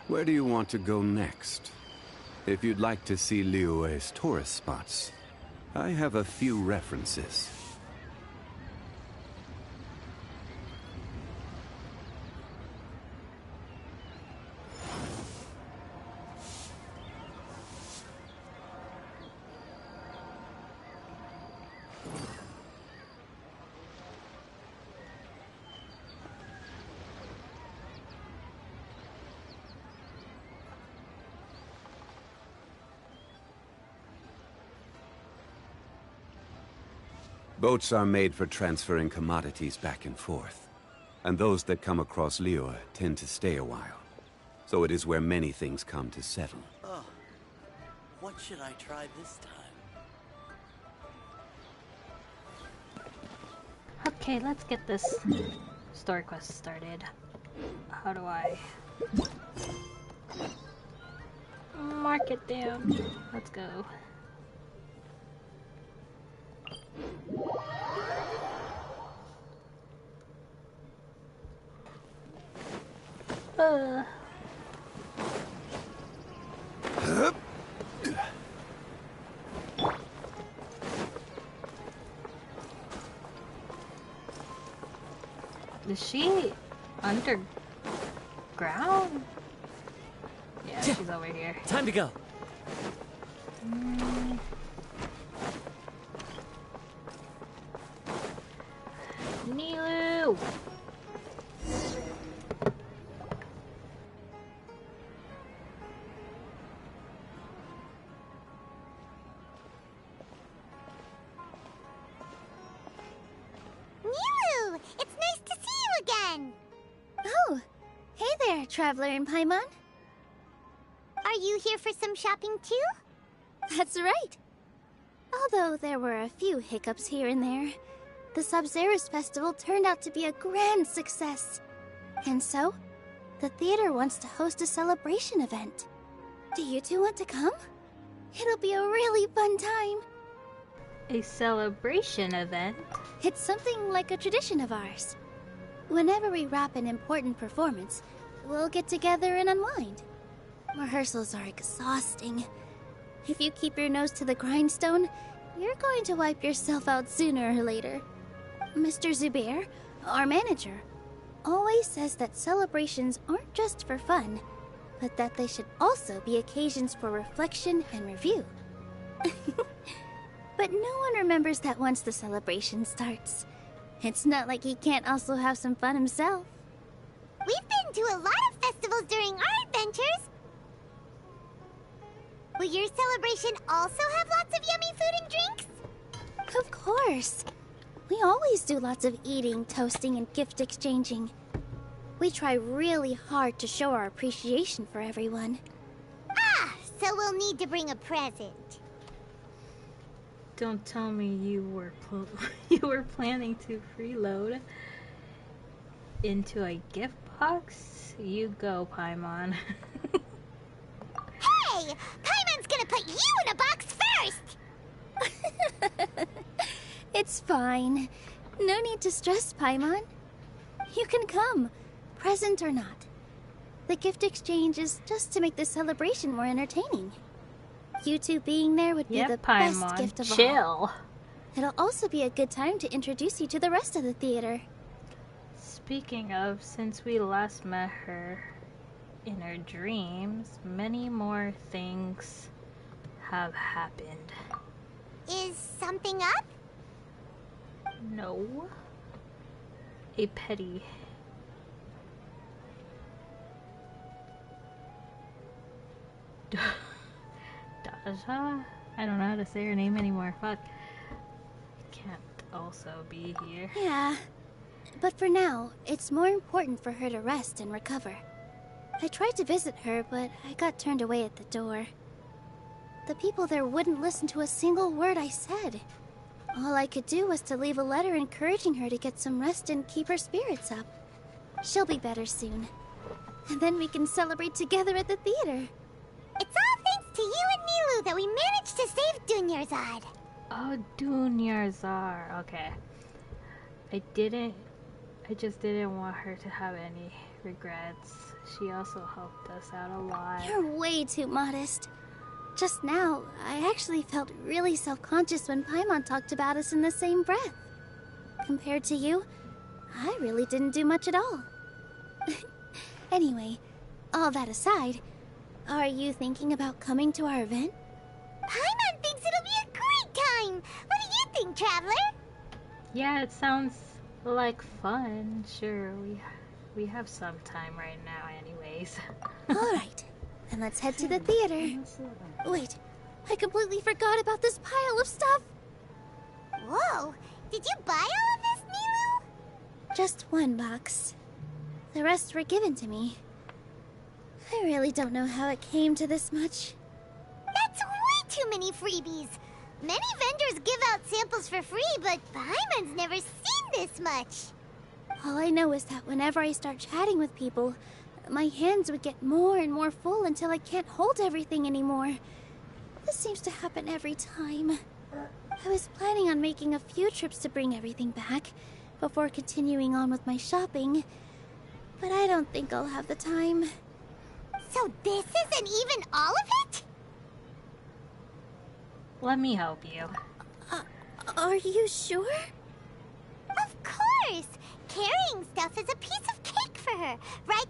Where do you want to go next? If you'd like to see Liyue's tourist spots, I have a few references. Boats are made for transferring commodities back and forth, and those that come across Liyue tend to stay a while. So it is where many things come to settle. Oh, what should I try this time? Okay, let's get this story quest started. How do I mark it down? Let's go. Is she underground? Yeah, she's over here. Time to go. Nilou! Nilou! It's nice to see you again! Oh, hey there, Traveler in Paimon. Are you here for some shopping too? That's right. Although there were a few hiccups here and there, the Sub-Zerus Festival turned out to be a grand success. And so, the theater wants to host a celebration event. Do you two want to come? It'll be a really fun time. A celebration event? It's something like a tradition of ours. Whenever we wrap an important performance, we'll get together and unwind. Rehearsals are exhausting. If you keep your nose to the grindstone, you're going to wipe yourself out sooner or later. Mr. Zubair, our manager, always says that celebrations aren't just for fun, but that they should also be occasions for reflection and review. But no one remembers that once the celebration starts. It's not like he can't also have some fun himself. We've been to a lot of festivals during our adventures. Will your celebration also have lots of yummy food and drinks? Of course. We always do lots of eating, toasting, and gift exchanging. We try really hard to show our appreciation for everyone. Ah, so we'll need to bring a present. Don't tell me you were planning to freeload into a gift box? You go, Paimon. Hey! Paimon's gonna put you in a box first! It's fine. No need to stress, Paimon. You can come, present or not. The gift exchange is just to make the celebration more entertaining. You two being there would be the Paimon, best gift of all. chill. It'll also be a good time to introduce you to the rest of the theater. Speaking of, since we last met her in her dreams, many more things have happened. Is something up? No. A petty. Daja? I don't know how to say her name anymore. Fuck. Can't also be here. Yeah. But for now, it's more important for her to rest and recover. I tried to visit her, but I got turned away at the door. The people there wouldn't listen to a single word I said. All I could do was to leave a letter encouraging her to get some rest and keep her spirits up. She'll be better soon. And then we can celebrate together at the theater. It's all thanks to you and Nilou that we managed to save Oh, Dunyarzar. Okay. I I just didn't want her to have any regrets. She also helped us out a lot. You're way too modest. Just now, I actually felt really self-conscious when Paimon talked about us in the same breath. Compared to you, I really didn't do much at all. Anyway, all that aside, are you thinking about coming to our event? Paimon thinks it'll be a great time! What do you think, Traveler? Yeah, it sounds like fun. Sure, we have some time right now anyways. Alright, then let's head to the theater. Wait, I completely forgot about this pile of stuff! Whoa! Did you buy all of this, Nilou? Just one box. The rest were given to me. I really don't know how it came to this much. That's way too many freebies! Many vendors give out samples for free, but Paimon's never seen this much! All I know is that whenever I start chatting with people, my hands would get more and more full until I can't hold everything anymore. This seems to happen every time. I was planning on making a few trips to bring everything back before continuing on with my shopping, but I don't think I'll have the time. So this isn't even all of it? Let me help you. Are you sure? Of course! Carrying stuff is a piece of cake for her, right,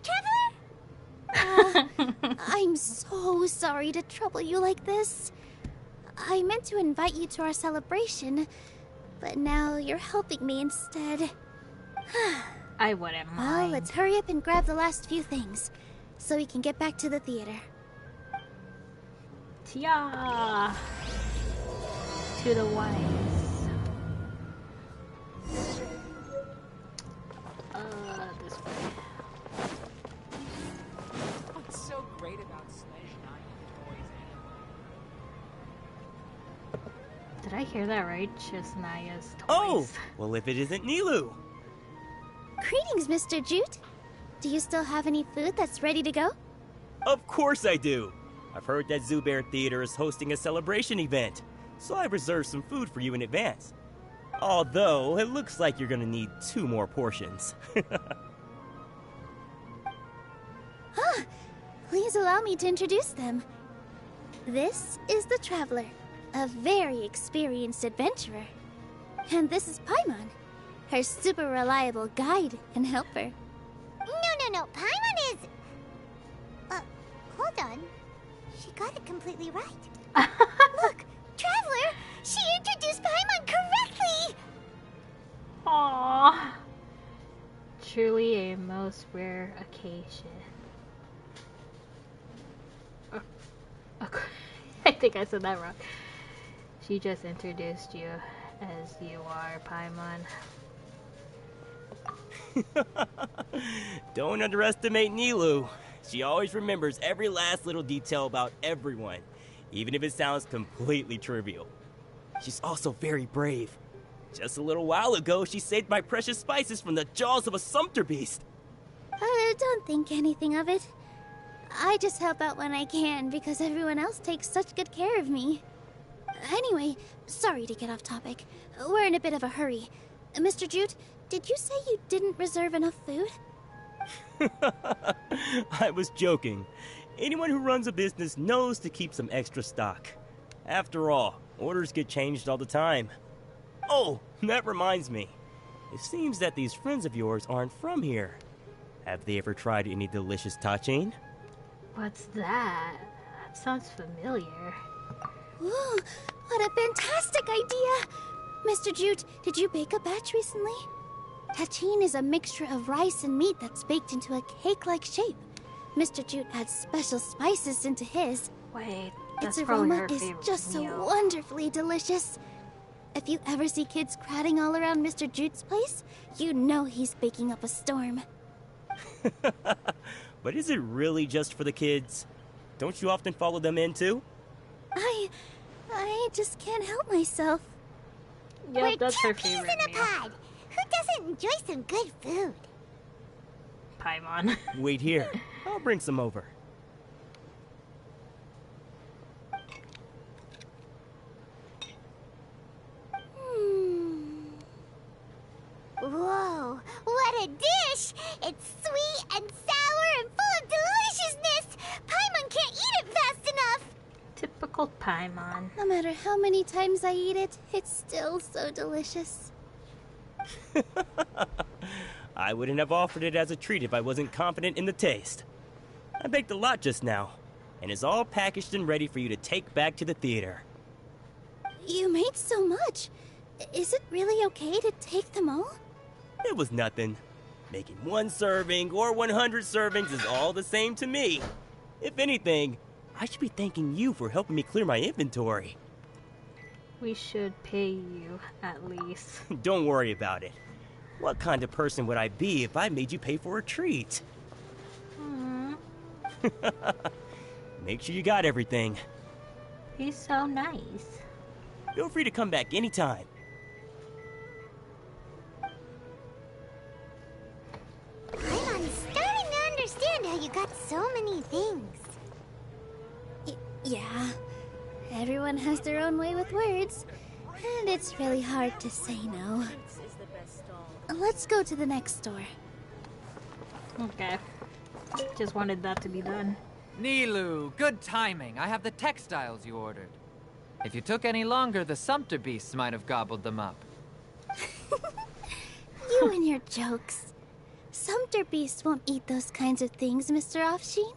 Traveler? I'm so sorry to trouble you like this. I meant to invite you to our celebration, but now you're helping me instead. I wouldn't Well, mind. let's hurry up and grab the last few things, so we can get back to the theater. Yeah. To the wise. This way. What's so great about Sledge 9 toys Did I hear that right? Just Naya's toys. Oh! Well, if it isn't Nilou! Greetings, Mr. Jute. Do you still have any food that's ready to go? Of course I do! I've heard that Zubear Theater is hosting a celebration event, so I've reserved some food for you in advance. Although, it looks like you're gonna need 2 more portions. Please allow me to introduce them. This is the Traveler, a very experienced adventurer. And this is Paimon, her super reliable guide and helper. No, Paimon is... hold on. She got it completely right. Look, Traveler, she introduced Paimon correctly! Aww. Truly a most rare occasion. I think I said that wrong. She just introduced you as you are, Paimon. Don't underestimate Nilou. She always remembers every last little detail about everyone, even if it sounds completely trivial. She's also very brave. Just a little while ago, she saved my precious spices from the jaws of a sumpter beast. Don't think anything of it. I just help out when I can because everyone else takes such good care of me. Anyway, sorry to get off topic. We're in a bit of a hurry. Mr. Jute, did you say you didn't reserve enough food? I was joking. Anyone who runs a business knows to keep some extra stock. After all, orders get changed all the time. Oh, that reminds me. It seems that these friends of yours aren't from here. Have they ever tried any delicious tachin? What's that? That sounds familiar. Ooh, what a fantastic idea! Mr. Jute, did you bake a batch recently? Tachin is a mixture of rice and meat that's baked into a cake-like shape. Mr. Jute adds special spices into his. Wait, that's Its probably aroma her is favorite just so meal. wonderfully delicious. If you ever see kids crowding all around Mr. Jute's place, you know he's baking up a storm. But is it really just for the kids? Don't you often follow them in too? I just can't help myself. Yep, We're that's 2 her peas favorite in a meal. pod. Who doesn't enjoy some good food? Paimon. Wait here. I'll bring some over. Whoa, what a Pickled paimon. No matter how many times I eat it, it's still so delicious. I wouldn't have offered it as a treat if I wasn't confident in the taste. I baked a lot just now, and it's all packaged and ready for you to take back to the theater. You made so much. Is it really okay to take them all? It was nothing. Making 1 serving or 100 servings is all the same to me. If anything, I should be thanking you for helping me clear my inventory. We should pay you, at least. Don't worry about it. What kind of person would I be if I made you pay for a treat? Make sure you got everything. He's so nice. Feel free to come back anytime. I'm starting to understand how you got so many things. Yeah. Everyone has their own way with words. And it's really hard to say no. Let's go to the next store. Okay. Just wanted that to be done. Nilou, good timing. I have the textiles you ordered. If you took any longer, the sumpter beasts might have gobbled them up. You and your jokes. Sumpter beasts won't eat those kinds of things, Mr. Offsheen.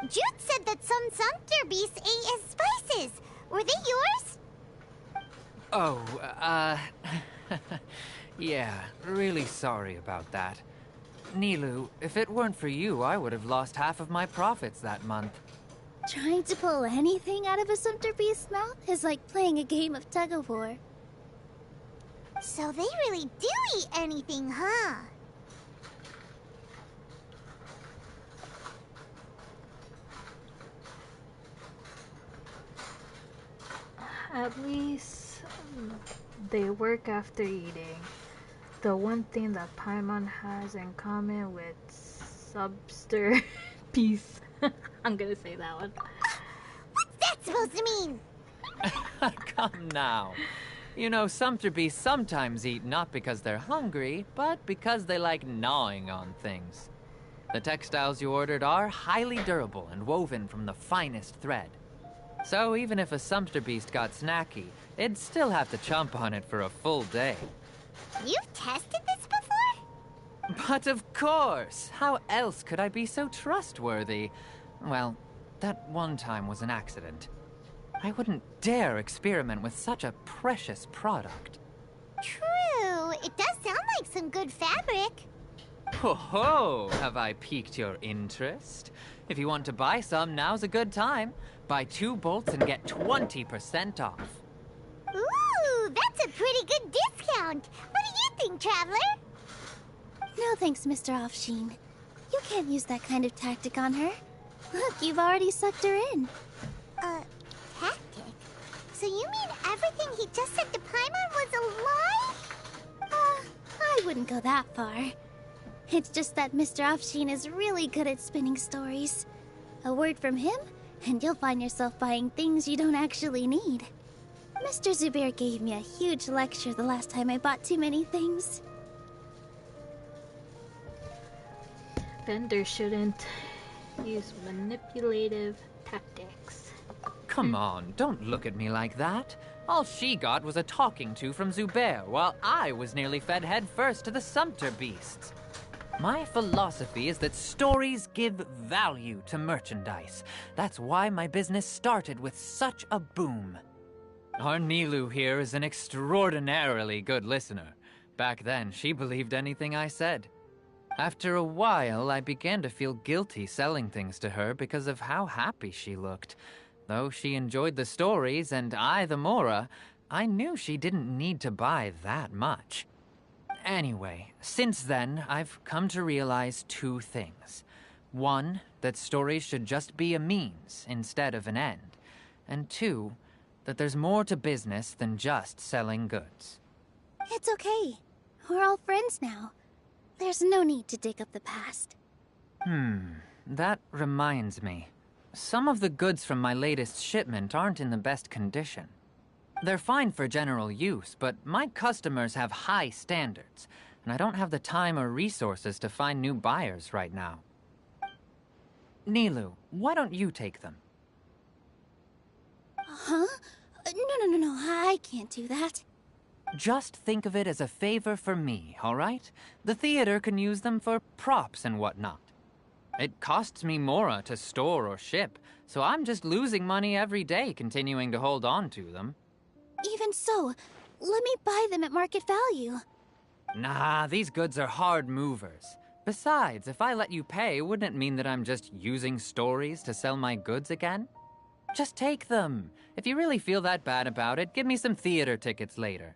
Jude said that some sumpter beasts ate his spices. Were they yours? Oh, yeah, really sorry about that. Nilou, if it weren't for you, I would have lost half of my profits that month. Trying to pull anything out of a sumpter beast's mouth is like playing a game of tug-of-war. So they really do eat anything, huh? At least they work after eating. The one thing that paimon has in common with subster beasts. I'm gonna say that one. What's that supposed to mean? Come now. You know, sumpter beasts sometimes eat not because they're hungry, but because they like gnawing on things. The textiles you ordered are highly durable and woven from the finest thread. So even if a sumpter beast got snacky, it'd still have to chomp on it for a full day. You've tested this before? But of course! How else could I be so trustworthy? Well, that one time was an accident. I wouldn't dare experiment with such a precious product. True. It does sound like some good fabric. Ho ho! Have I piqued your interest? If you want to buy some, now's a good time. Buy 2 bolts and get 20% off. Ooh, that's a pretty good discount. What do you think, Traveler? No thanks, Mr. Offsheen. You can't use that kind of tactic on her. Look, you've already sucked her in. Tactic? So you mean everything he just said to Paimon was a lie? I wouldn't go that far. It's just that Mr. Offsheen is really good at spinning stories. A word from him, and you'll find yourself buying things you don't actually need. Mr. Zubair gave me a huge lecture the last time I bought too many things. Vendors shouldn't use manipulative tactics. Come on, don't look at me like that. All she got was a talking to from Zubair, while I was nearly fed head first to the sumpter beasts. My philosophy is that stories give value to merchandise. That's why my business started with such a boom. Our Nilou here is an extraordinarily good listener. Back then, she believed anything I said. After a while, I began to feel guilty selling things to her because of how happy she looked. Though she enjoyed the stories and I the Mora, I knew she didn't need to buy that much. Anyway, since then, I've come to realize 2 things. 1, that stories should just be a means instead of an end. And 2, that there's more to business than just selling goods. It's okay. We're all friends now. There's no need to dig up the past. That reminds me. Some of the goods from my latest shipment aren't in the best condition. They're fine for general use, but my customers have high standards, and I don't have the time or resources to find new buyers right now. Nilou, why don't you take them? Huh? No, I can't do that. Just think of it as a favor for me, all right? The theater can use them for props and whatnot. It costs me mora to store or ship, so I'm just losing money every day continuing to hold on to them. Even so, let me buy them at market value. Nah, these goods are hard movers. Besides, if I let you pay, wouldn't it mean that I'm just using stories to sell my goods again? Just take them. If you really feel that bad about it, give me some theater tickets later.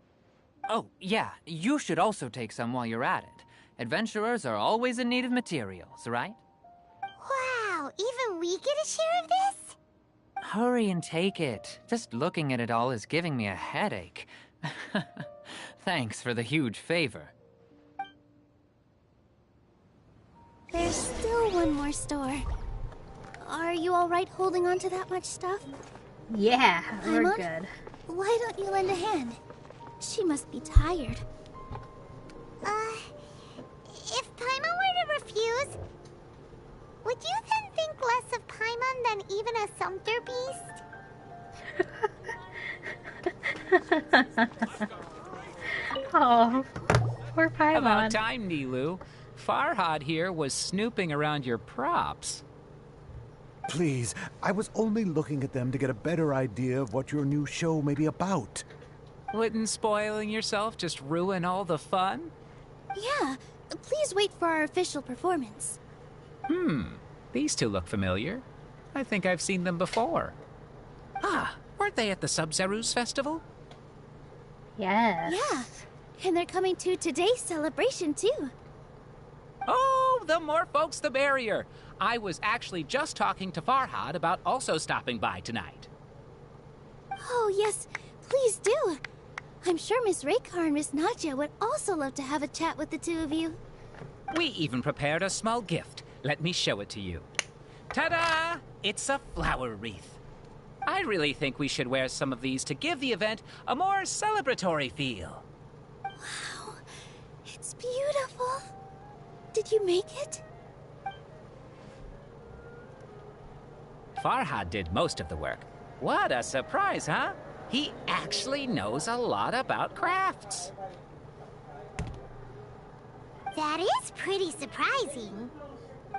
Oh, yeah, you should also take some while you're at it. Adventurers are always in need of materials, right? Wow, even we get a share of this? Hurry and take it. Just looking at it all is giving me a headache. Thanks for the huge favor. There's still one more store. Are you alright holding on to that much stuff? Yeah, we're Paimon? good. Why don't you lend a hand? She must be tired. If Paimon were to refuse, would you then think less of Paimon than even a Sumter beast? Oh, poor Paimon. About time, Nilou. Farhad here was snooping around your props. Please, I was only looking at them to get a better idea of what your new show may be about. Wouldn't spoiling yourself just ruin all the fun? Yeah, please wait for our official performance. These two look familiar. I think I've seen them before. Ah, weren't they at the Sub-Zerus festival? Yes. Yeah, and they're coming to today's celebration too. Oh, the more folks the merrier. I was actually just talking to Farhad about also stopping by tonight. Oh yes, please do. I'm sure Miss Raykar and Miss Nadja would also love to have a chat with the two of you. We even prepared a small gift. Let me show it to you. Ta-da! It's a flower wreath. I really think we should wear some of these to give the event a more celebratory feel. Wow, it's beautiful. Did you make it? Farhad did most of the work. What a surprise, huh? He actually knows a lot about crafts. That is pretty surprising.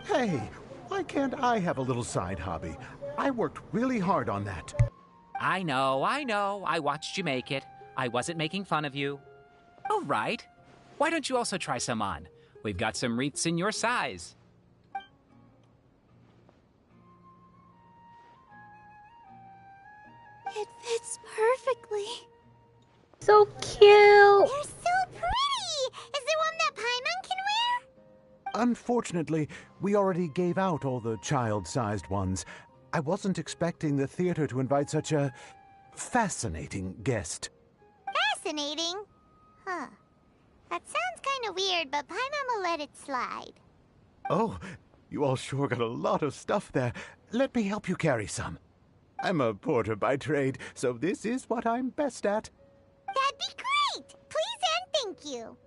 Hey, why can't I have a little side hobby? I worked really hard on that. I know. I watched you make it. I wasn't making fun of you. All right. Why don't you also try some on? We've got some wreaths in your size. It fits perfectly. So cute. They're so pretty! Is there one that Paimon can wear? Unfortunately, we already gave out all the child-sized ones. I wasn't expecting the theater to invite such a fascinating guest. Fascinating. Huh. That sounds kind of weird, but Paimon will let it slide. Oh, you all sure got a lot of stuff there. Let me help you carry some. I'm a porter by trade, so this is what I'm best at. That'd be great! Please and thank you.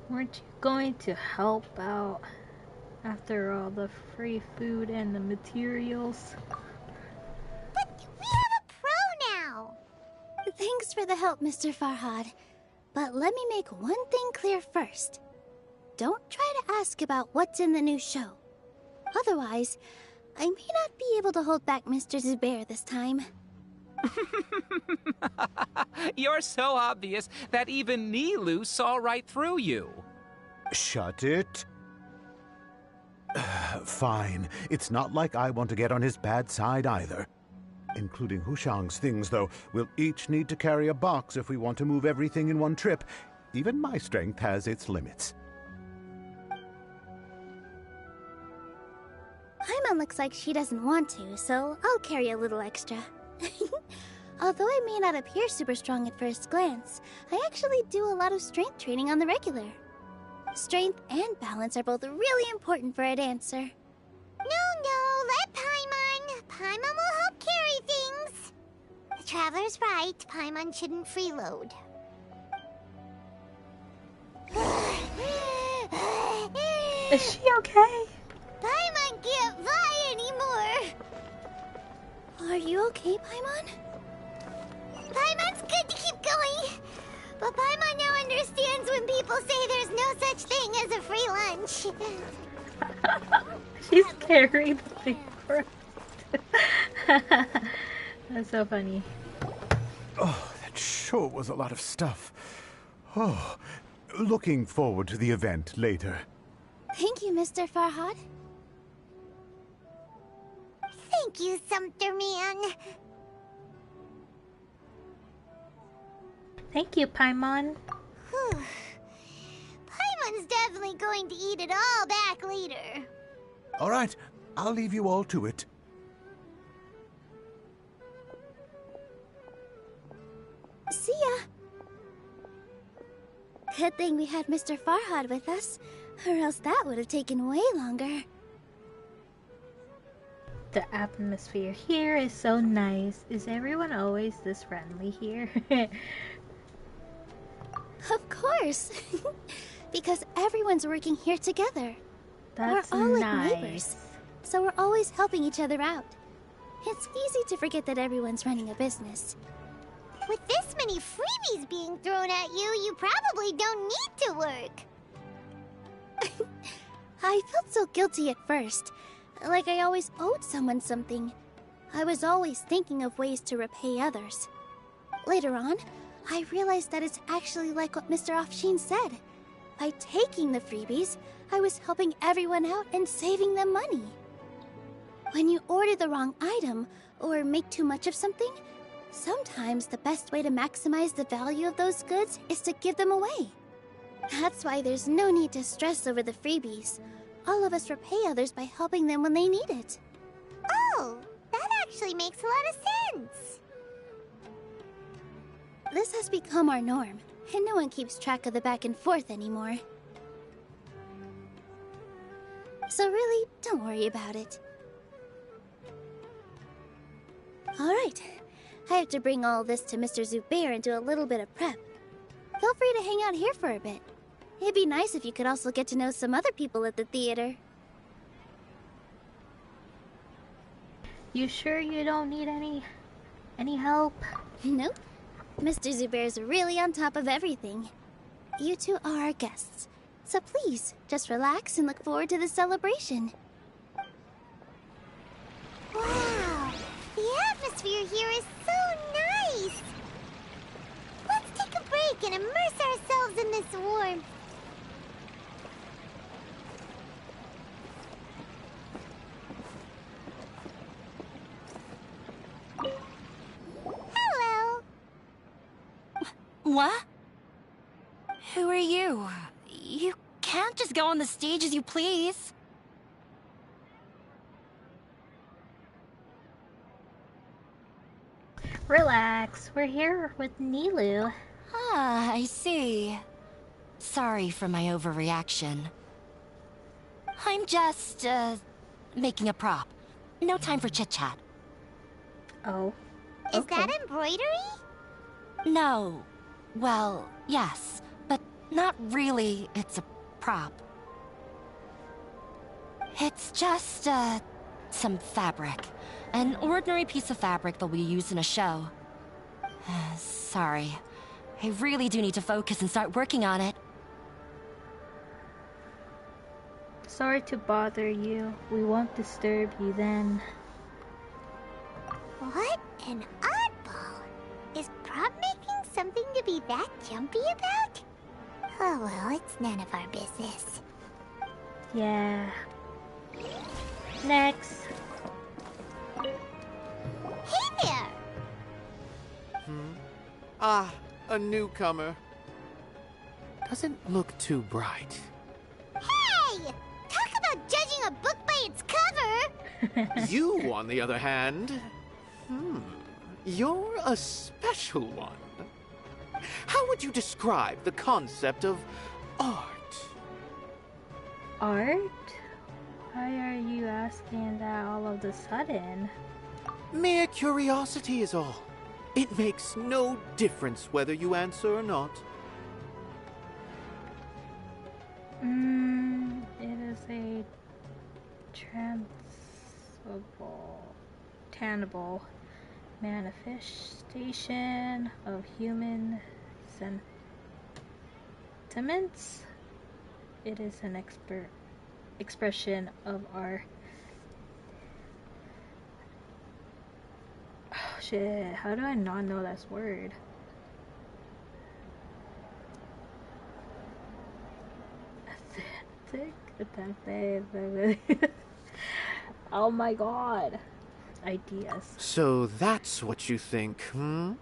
Weren't you going to help out after all the free food and the materials? But we have a pro now! Thanks for the help, Mr. Farhad. But let me make one thing clear first. Don't try to ask about what's in the new show. Otherwise, I may not be able to hold back Mr. Zubair this time. You're so obvious that even Nilou saw right through you. Shut it. Fine. It's not like I want to get on his bad side either. Including Hushang's things, though. We'll each need to carry a box if we want to move everything in one trip. Even my strength has its limits. Paimon looks like she doesn't want to, so I'll carry a little extra. Although I may not appear super strong at first glance, I actually do a lot of strength training on the regular. Strength and balance are both really important for a dancer. No, let Paimon. Paimon will help carry things. The Traveler's right. Paimon shouldn't freeload. Is she okay? Paimon can't fly anymore. Are you okay, Paimon? Paimon's good to keep going. But Paimon now understands when people say there's no such thing as a free lunch. She's carrying the thing for us. That's so funny. Oh, that sure was a lot of stuff. Oh, looking forward to the event later. Thank you, Mr. Farhad. Thank you, Sumpter Man. Thank you, Paimon. Paimon's definitely going to eat it all back later. All right, I'll leave you all to it. See ya. Good thing we had Mr. Farhad with us, or else that would have taken way longer. The atmosphere here is so nice. Is everyone always this friendly here? Of course. Because everyone's working here together. That's we're all like nice. neighbors, so we're always helping each other out. It's easy to forget that everyone's running a business. With this many freebies being thrown at you, you probably don't need to work. I felt so guilty at first, like I always owed someone something. I was always thinking of ways to repay others. Later on, I realized that it's actually like what Mr. Afshin said. By taking the freebies, I was helping everyone out and saving them money. When you order the wrong item, or make too much of something, sometimes the best way to maximize the value of those goods is to give them away. That's why there's no need to stress over the freebies. All of us repay others by helping them when they need it. Oh, that actually makes a lot of sense. This has become our norm, and no one keeps track of the back and forth anymore. So really, don't worry about it. Alright, I have to bring all this to Mr. Zubair and do a little bit of prep. Feel free to hang out here for a bit. It'd be nice if you could also get to know some other people at the theater. You sure you don't need any help? Nope. Mr. Zubair's really on top of everything. You two are our guests, so please, just relax and look forward to the celebration. Wow, the atmosphere here is so nice. Let's take a break and immerse ourselves in this warmth. Hello. What? Who are you? You can't just go on the stage as you please. Relax, we're here with Nilou. Ah, I see. Sorry for my overreaction. I'm just, making a prop. No time for chit-chat. Oh. Is Okay. that embroidery? No. Well, yes, but not really. It's a prop. It's just, some fabric. An ordinary piece of fabric that we use in a show. Sorry. I really do need to focus and start working on it. Sorry to bother you. We won't disturb you then. What an oddball. Is prop making something to be that jumpy about? Oh well, it's none of our business. Yeah. Next. Hey there! Ah, a newcomer. Doesn't look too bright. Hey! Talk about judging a book by its cover! You, on the other hand, you're a special one. How would you describe the concept of art? Art? Why are you asking that all of a sudden? Mere curiosity is all. It makes no difference whether you answer or not. It is tangible manifestation of human sentiments. It is an expression of our... Oh shit, how do I not know this word? Oh my god. Ideas. So that's what you think, hmm?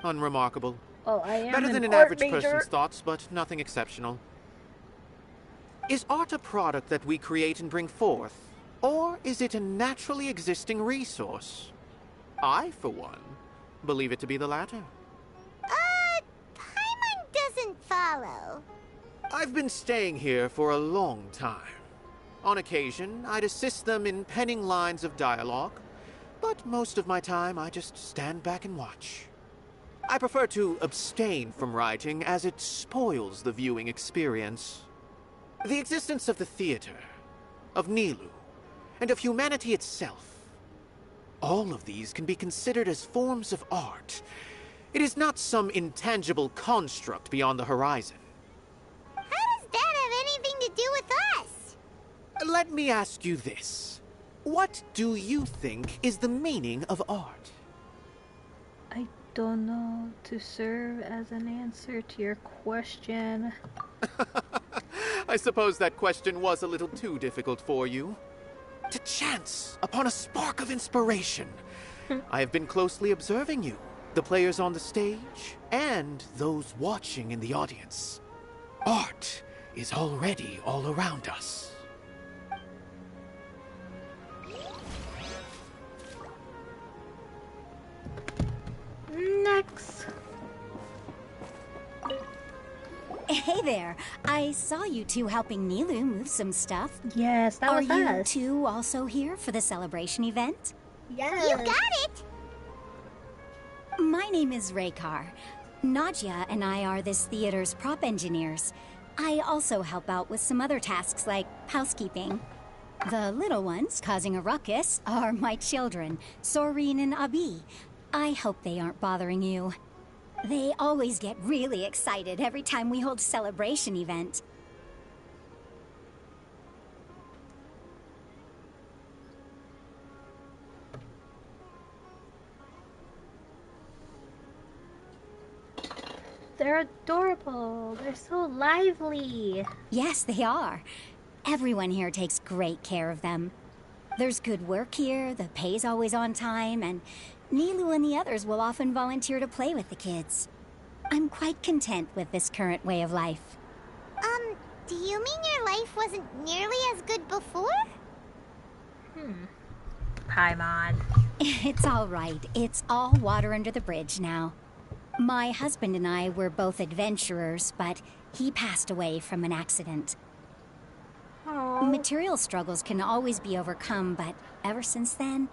Unremarkable. Well, I am Better than an art average major. person's thoughts, but nothing exceptional. Is art a product that we create and bring forth? Or is it a naturally existing resource? I, for one, believe it to be the latter. Paimon doesn't follow. I've been staying here for a long time. On occasion, I'd assist them in penning lines of dialogue, but most of my time I just stand back and watch. I prefer to abstain from writing as it spoils the viewing experience. The existence of the theater, of Nilou, and of humanity itself. All of these can be considered as forms of art. It is not some intangible construct beyond the horizon. How does that have anything to do with us? Let me ask you this. What do you think is the meaning of art? I don't know to serve as an answer to your question. I suppose that question was a little too difficult for you. To chance upon a spark of inspiration. I have been closely observing you, the players on the stage, and those watching in the audience. Art is already all around us. Next. Hey there. I saw you two helping Nilou move some stuff. Yes, that was us. Are you two also here for the celebration event? Yes. You got it! My name is Raykar. Nadia and I are this theater's prop engineers. I also help out with some other tasks like housekeeping. The little ones causing a ruckus are my children, Sorin and Abi. I hope they aren't bothering you. They always get really excited every time we hold a celebration event. They're adorable. They're so lively. Yes, they are. Everyone here takes great care of them. There's good work here, the pay's always on time, and Nilou and the others will often volunteer to play with the kids. I'm quite content with this current way of life. Do you mean your life wasn't nearly as good before? Paimon. It's all right. It's all water under the bridge now. My husband and I were both adventurers, but he passed away from an accident. Aww. Material struggles can always be overcome, but ever since then,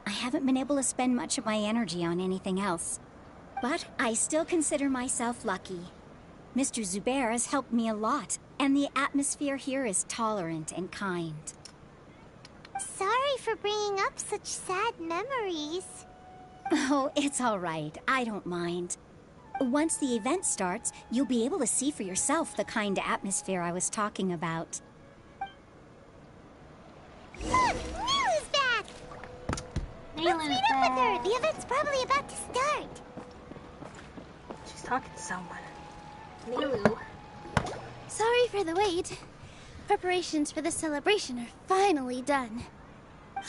I haven't been able to spend much of my energy on anything else. But I still consider myself lucky. Mr. Zubair has helped me a lot, and the atmosphere here is tolerant and kind. Sorry for bringing up such sad memories. Oh, it's all right. I don't mind. Once the event starts, you'll be able to see for yourself the kind of atmosphere I was talking about. Look! Nilou's back! Let's meet up with her! The event's probably about to start. She's talking to someone. Nilou. Sorry for the wait. Preparations for the celebration are finally done.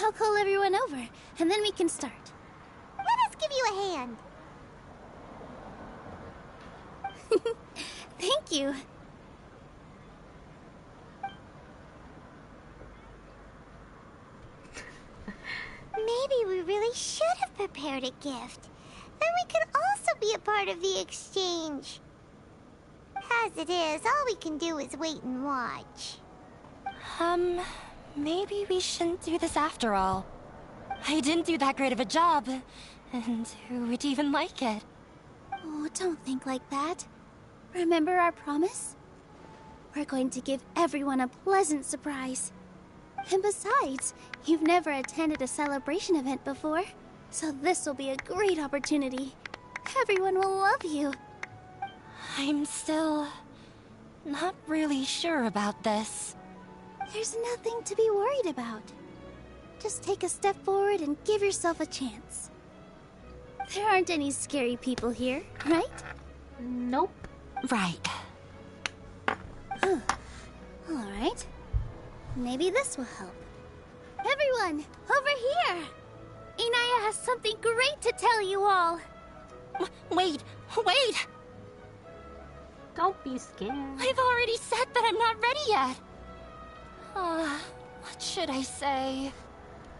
I'll call everyone over, and then we can start. Let us give you a hand. Thank you. Maybe we really should have prepared a gift. Then we could also be a part of the exchange. As it is, all we can do is wait and watch. Maybe we shouldn't do this after all. I didn't do that great of a job, and who would even like it? Oh, don't think like that. Remember our promise? We're going to give everyone a pleasant surprise. And besides, you've never attended a celebration event before, so this will be a great opportunity. Everyone will love you. I'm still not really sure about this. There's nothing to be worried about. Just take a step forward and give yourself a chance. There aren't any scary people here, right? Nope. Right. Alright. Maybe this will help. Everyone, over here! Inaya has something great to tell you all! Wait! Don't be scared. I've already said that I'm not ready yet. What should I say?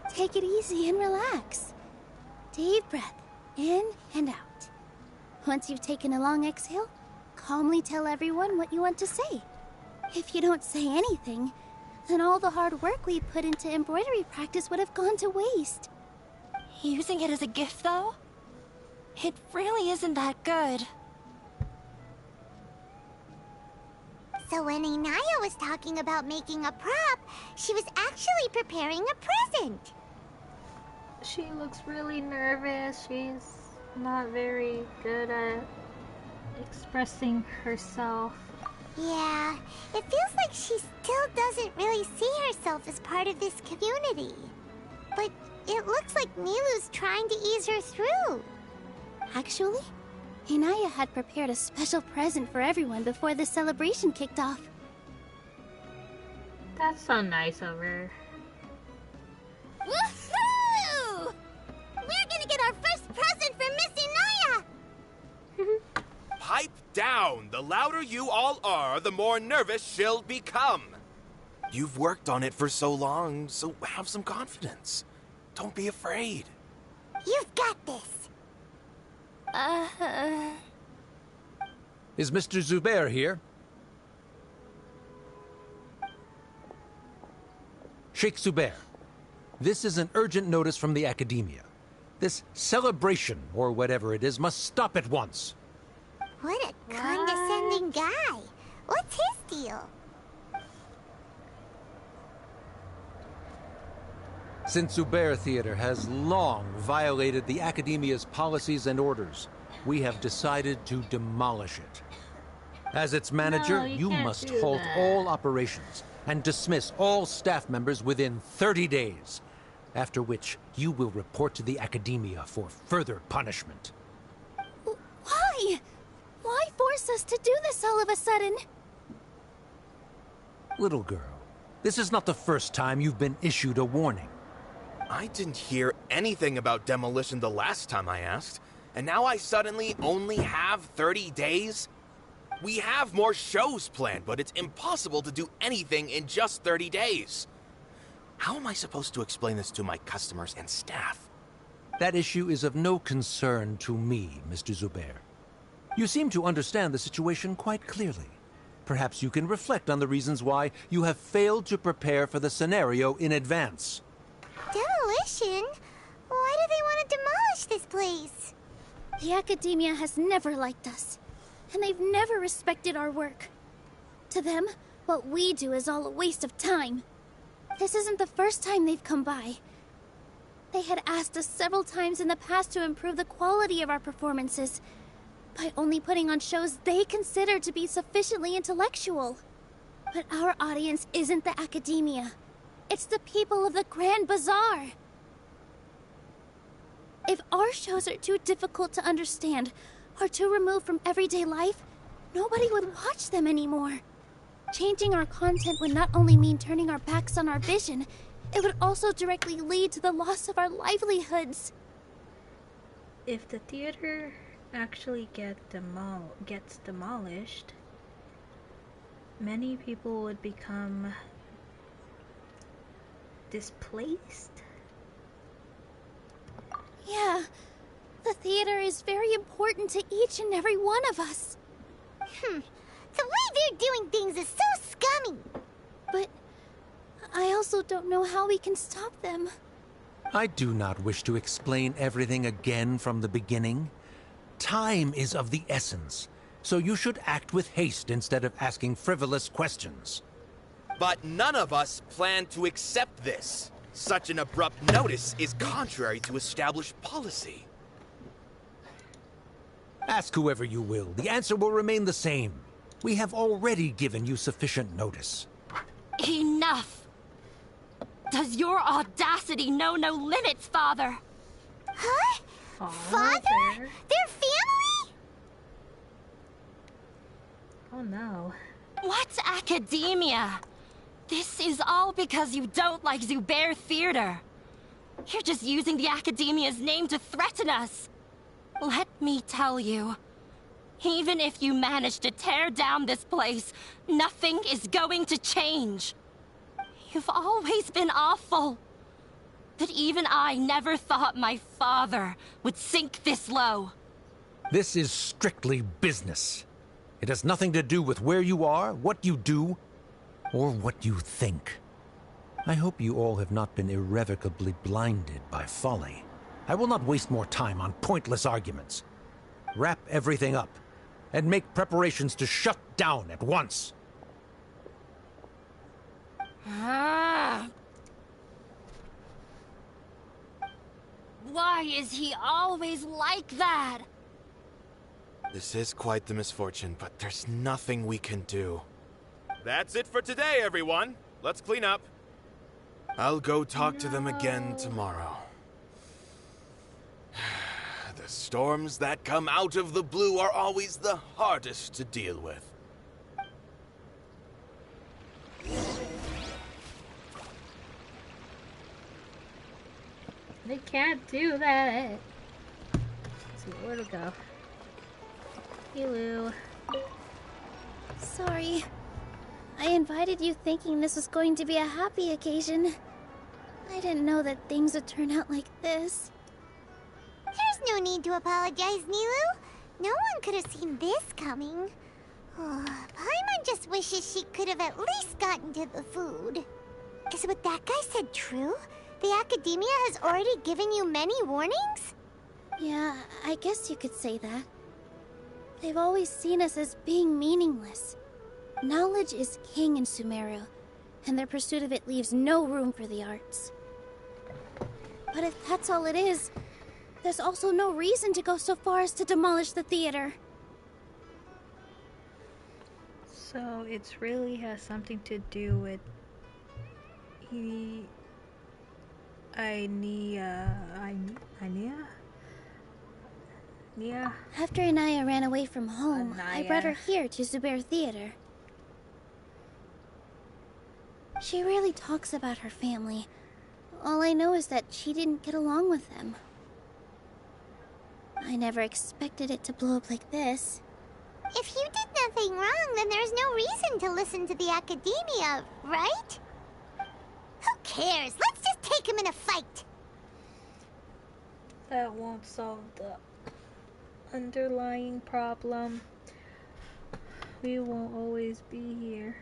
Take it easy and relax. Deep breath, in and out. Once you've taken a long exhale, calmly tell everyone what you want to say. If you don't say anything, then all the hard work we put into embroidery practice would have gone to waste. Using it as a gift, though? It really isn't that good. So when Inaya was talking about making a prop, she was actually preparing a present. She looks really nervous. She's not very good at expressing herself. Yeah, it feels like she still doesn't really see herself as part of this community. But it looks like Nilou's trying to ease her through. Actually, Inaya had prepared a special present for everyone before the celebration kicked off. That's so nice of her. Woohoo! We're gonna get our first present for Miss Inaya! Pipe down! The louder you all are, the more nervous she'll become. You've worked on it for so long, so have some confidence. Don't be afraid. You've got this. Is Mr. Zubair here? Sheikh Zubair, this is an urgent notice from the Academia. This celebration, or whatever it is, must stop at once. What a condescending guy. What's his deal? Since Zubair Theater has long violated the Academia's policies and orders, we have decided to demolish it. As its manager, No, you can't must do halt that. all operations and dismiss all staff members within 30 days, after which you will report to the Academia for further punishment. Why? Why force us to do this all of a sudden? Little girl, this is not the first time you've been issued a warning. I didn't hear anything about demolition the last time I asked, and now I suddenly only have 30 days? We have more shows planned, but it's impossible to do anything in just 30 days. How am I supposed to explain this to my customers and staff? That issue is of no concern to me, Mr. Zubair. You seem to understand the situation quite clearly. Perhaps you can reflect on the reasons why you have failed to prepare for the scenario in advance. Demolition? Why do they want to demolish this place? The Academia has never liked us, and they've never respected our work. To them, what we do is all a waste of time. This isn't the first time they've come by. They had asked us several times in the past to improve the quality of our performances by only putting on shows they consider to be sufficiently intellectual. But our audience isn't the Academia. It's the people of the Grand Bazaar. If our shows are too difficult to understand or too removed from everyday life, nobody would watch them anymore. Changing our content would not only mean turning our backs on our vision, it would also directly lead to the loss of our livelihoods. If the theater actually gets demolished, many people would become displaced. Yeah, the theater is very important to each and every one of us. The way they're doing things is so scummy. But I also don't know how we can stop them. I do not wish to explain everything again from the beginning. Time is of the essence, so you should act with haste instead of asking frivolous questions. But none of us plan to accept this. Such an abrupt notice is contrary to established policy. Ask whoever you will. The answer will remain the same. We have already given you sufficient notice. Enough! Does your audacity know no limits, Father? Huh? Father? Their family? Oh no. What's academia? This is all because you don't like Zubair Theater. You're just using the Academia's name to threaten us. Let me tell you, even if you manage to tear down this place, nothing is going to change. You've always been awful. But even I never thought my father would sink this low. This is strictly business. It has nothing to do with where you are, what you do, or what you think. I hope you all have not been irrevocably blinded by folly. I will not waste more time on pointless arguments. Wrap everything up, and make preparations to shut down at once. Why is he always like that? This is quite the misfortune, but there's nothing we can do. That's it for today, everyone. Let's clean up. I'll go talk to them again tomorrow. The storms that come out of the blue are always the hardest to deal with. They can't do that. Let's see, where to go? Nilou. Sorry. I invited you thinking this was going to be a happy occasion. I didn't know that things would turn out like this. There's no need to apologize, Nilou. No one could have seen this coming. Oh, Paimon just wishes she could have at least gotten to the food. Is what that guy said true? The Academia has already given you many warnings? Yeah, I guess you could say that. They've always seen us as being meaningless. Knowledge is king in Sumeru, and their pursuit of it leaves no room for the arts. But if that's all it is, there's also no reason to go so far as to demolish the theater. So it really has something to do with Nia? After Anaya ran away from home, I brought her here to Zubair Theater. She rarely talks about her family. All I know is that she didn't get along with them. I never expected it to blow up like this. If you did nothing wrong, then there's no reason to listen to the Academia, right? Who cares? Let's just take him in a fight. That won't solve the underlying problem. We won't always be here.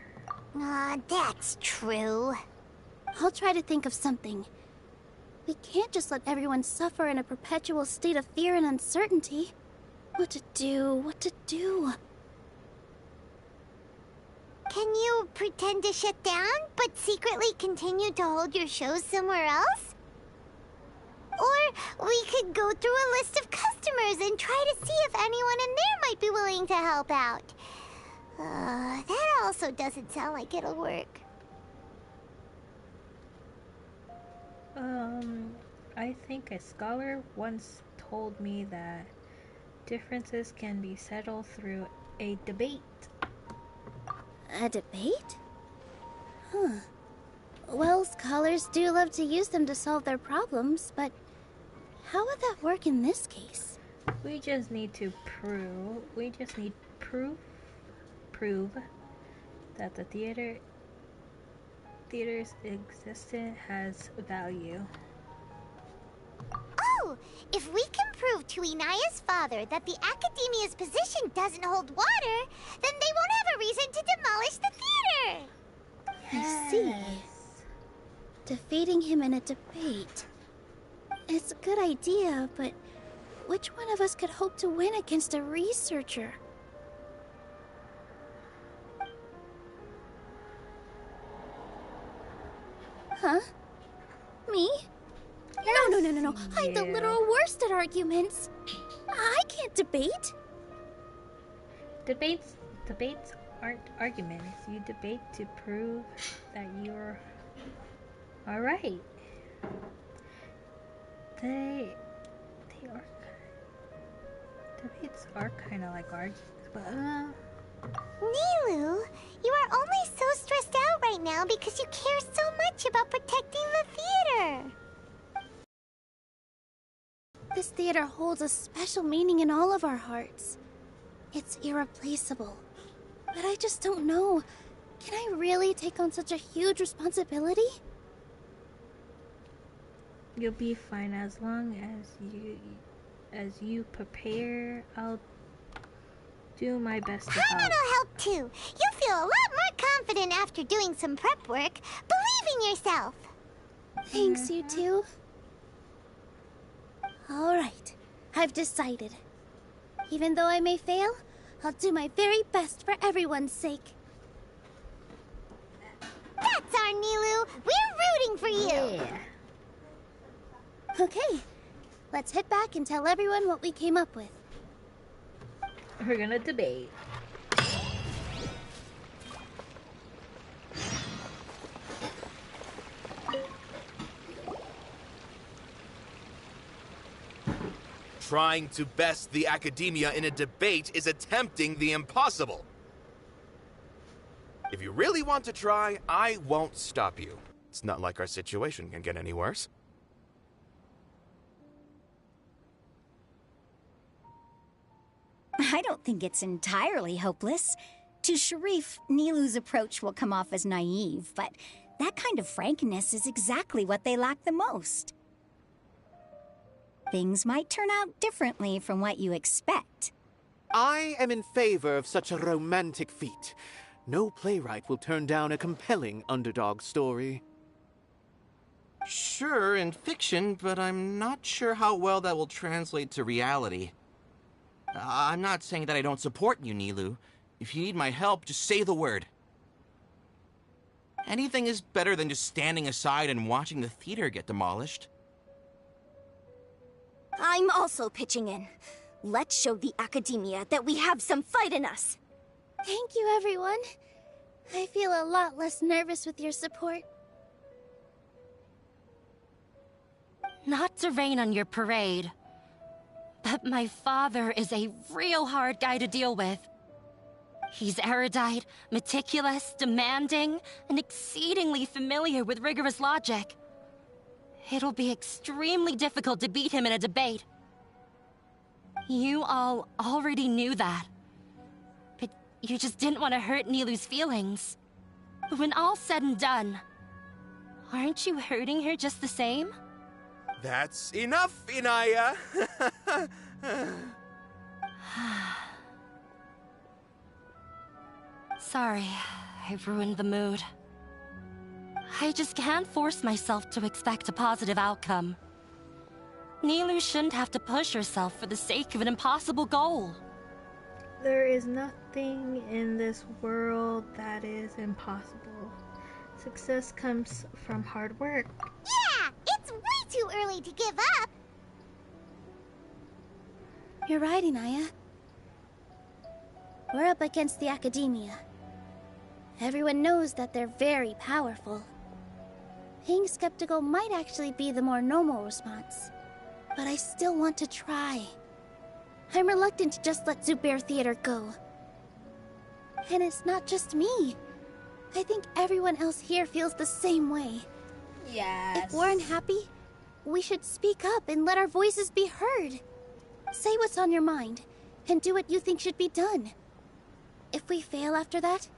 That's true. I'll try to think of something. We can't just let everyone suffer in a perpetual state of fear and uncertainty. What to do? Can you pretend to shut down, but secretly continue to hold your shows somewhere else? Or we could go through a list of customers and try to see if anyone in there might be willing to help out. That also doesn't sound like it'll work. I think a scholar once told me that differences can be settled through a debate. A debate? Huh. Well, scholars do love to use them to solve their problems, but how would that work in this case? We just need proof that the theater's existence has value. Oh, if we can prove to Inaya's father that the Academia's position doesn't hold water, then they won't have a reason to demolish the theater! I see. Defeating him in a debate. It's a good idea, but which one of us could hope to win against a researcher? Huh? Me? No. I'm the literal worst at arguments. I can't debate. Debates aren't arguments. You debate to prove that you're alright. Debates are kind of like arguments, but Nilou, you are only so stressed out right now because you care so much about protecting the theater. This theater holds a special meaning in all of our hearts. It's irreplaceable. But I just don't know. Can I really take on such a huge responsibility? you'll be fine as long as you prepare. I'll do my best to help. I'll help too. You'll feel a lot more confident after doing some prep work. Believe in yourself. Thanks, you two. Alright, I've decided. Even though I may fail, I'll do my very best for everyone's sake. That's our Nilou. We're rooting for you. Yeah. Okay, let's head back and tell everyone what we came up with. We're gonna debate. Trying to best the academia in a debate is attempting the impossible. If you really want to try, I won't stop you. It's not like our situation can get any worse. I don't think it's entirely hopeless. To Sharif, Nilou's approach will come off as naive, but that kind of frankness is exactly what they lack the most. Things might turn out differently from what you expect. I am in favor of such a romantic feat. No playwright will turn down a compelling underdog story. Sure, in fiction, but I'm not sure how well that will translate to reality. I'm not saying that I don't support you, Nilou. If you need my help, just say the word. Anything is better than just standing aside and watching the theater get demolished. I'm also pitching in. Let's show the academia that we have some fight in us. Thank you, everyone. I feel a lot less nervous with your support. Not to rain on your parade, but my father is a real hard guy to deal with. He's erudite, meticulous, demanding, and exceedingly familiar with rigorous logic. It'll be extremely difficult to beat him in a debate. You all already knew that. But you just didn't want to hurt Nilou's feelings. When all's said and done, aren't you hurting her just the same? That's enough, Inaya! Sorry, I've ruined the mood. I just can't force myself to expect a positive outcome. Nilou shouldn't have to push herself for the sake of an impossible goal. There is nothing in this world that is impossible. Success comes from hard work. Yeah, it's way too early to give up. You're right, Inaya. We're up against the academia. Everyone knows that they're very powerful. Being skeptical might actually be the more normal response. But I still want to try. I'm reluctant to just let Zubair Theater go. And it's not just me. I think everyone else here feels the same way. Yes. If we're unhappy, we should speak up and let our voices be heard. Say what's on your mind, and do what you think should be done. If we fail after that,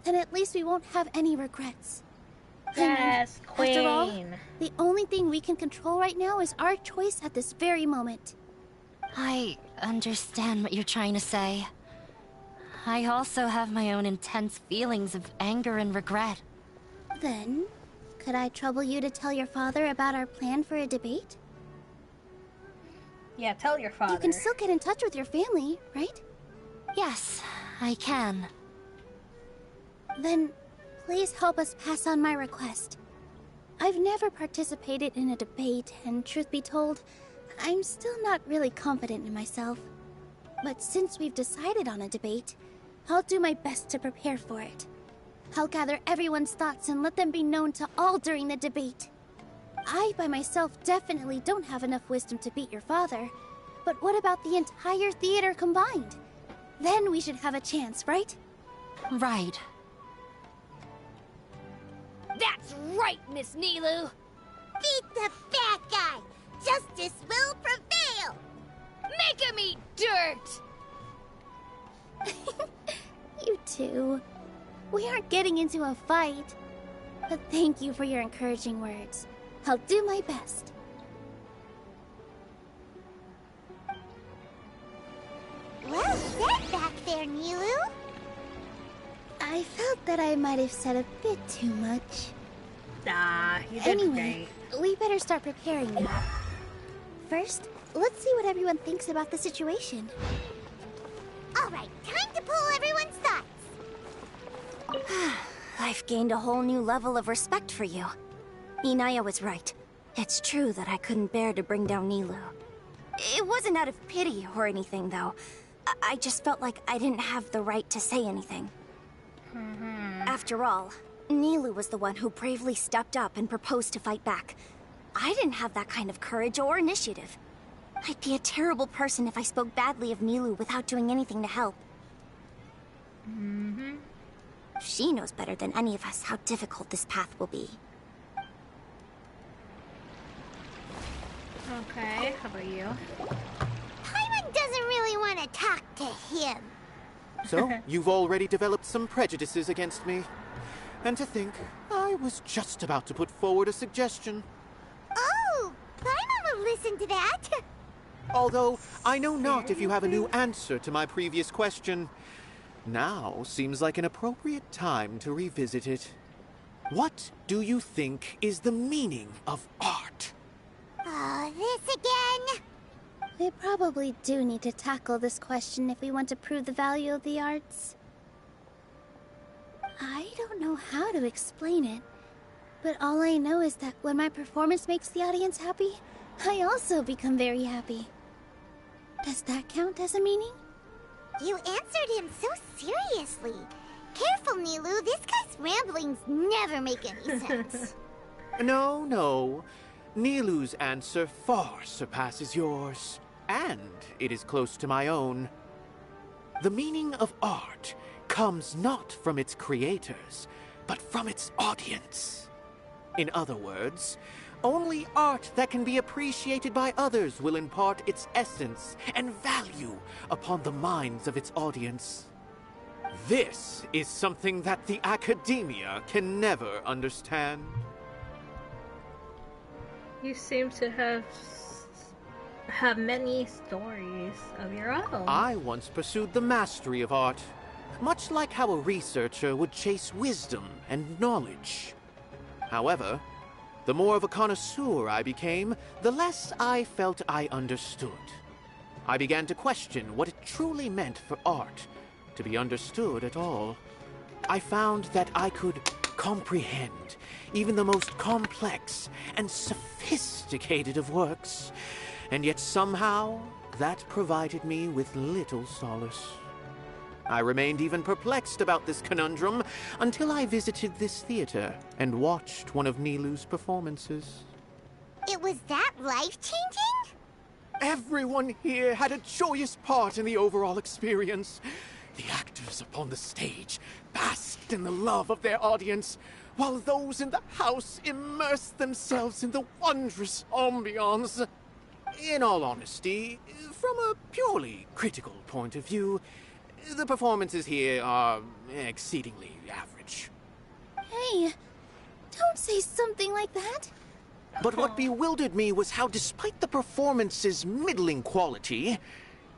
then at least we won't have any regrets. Yes, Queen. After all, the only thing we can control right now is our choice at this very moment. I understand what you're trying to say. I also have my own intense feelings of anger and regret. Then, could I trouble you to tell your father about our plan for a debate? Yeah, tell your father. You can still get in touch with your family, right? Yes, I can. Then, please help us pass on my request. I've never participated in a debate, and truth be told, I'm still not really confident in myself. But since we've decided on a debate, I'll do my best to prepare for it. I'll gather everyone's thoughts and let them be known to all during the debate. I, by myself, definitely don't have enough wisdom to beat your father. But what about the entire theater combined? Then we should have a chance, right? Right. That's right, Miss Nilou! Beat the bad guy! Justice will prevail! Make him eat dirt! You two. We aren't getting into a fight. But thank you for your encouraging words. I'll do my best. Well said back there, Nilou. I felt that I might have said a bit too much. Nah, you did Anyway, great. we better start preparing now. First, let's see what everyone thinks about the situation. All right, time to pull everyone's thoughts. I've gained a whole new level of respect for you. Inaya was right. It's true that I couldn't bear to bring down Nilou. It wasn't out of pity or anything, though. I just felt like I didn't have the right to say anything. After all, Nilou was the one who bravely stepped up and proposed to fight back. I didn't have that kind of courage or initiative. I'd be a terrible person if I spoke badly of Nilou without doing anything to help. She knows better than any of us how difficult this path will be. Okay, how about you? Paimon doesn't really want to talk to him. So, you've already developed some prejudices against me. And to think, I was just about to put forward a suggestion. Oh, Paimon will listen to that. Although, I know not if you have a new answer to my previous question. Now seems like an appropriate time to revisit it. What do you think is the meaning of art? Oh, this again? We probably do need to tackle this question if we want to prove the value of the arts. I don't know how to explain it, but all I know is that when my performance makes the audience happy, I also become very happy. Does that count as a meaning? You answered him so seriously. Careful, Nilou. This guy's ramblings never make any sense. No. Nilou's answer far surpasses yours, and it is close to my own. The meaning of art comes not from its creators, but from its audience. In other words, only art that can be appreciated by others will impart its essence and value upon the minds of its audience. This is something that the academia can never understand. You seem to have many stories of your own. I once pursued the mastery of art, much like how a researcher would chase wisdom and knowledge. However, the more of a connoisseur I became, the less I felt I understood. I began to question what it truly meant for art to be understood at all. I found that I could comprehend even the most complex and sophisticated of works, and yet somehow that provided me with little solace. I remained even perplexed about this conundrum until I visited this theater and watched one of Nilou's performances. It was that life-changing? Everyone here had a joyous part in the overall experience. The actors upon the stage basked in the love of their audience, while those in the house immersed themselves in the wondrous ambiance. In all honesty, from a purely critical point of view, the performances here are exceedingly average. Hey, don't say something like that. But what bewildered me was how, despite the performance's middling quality,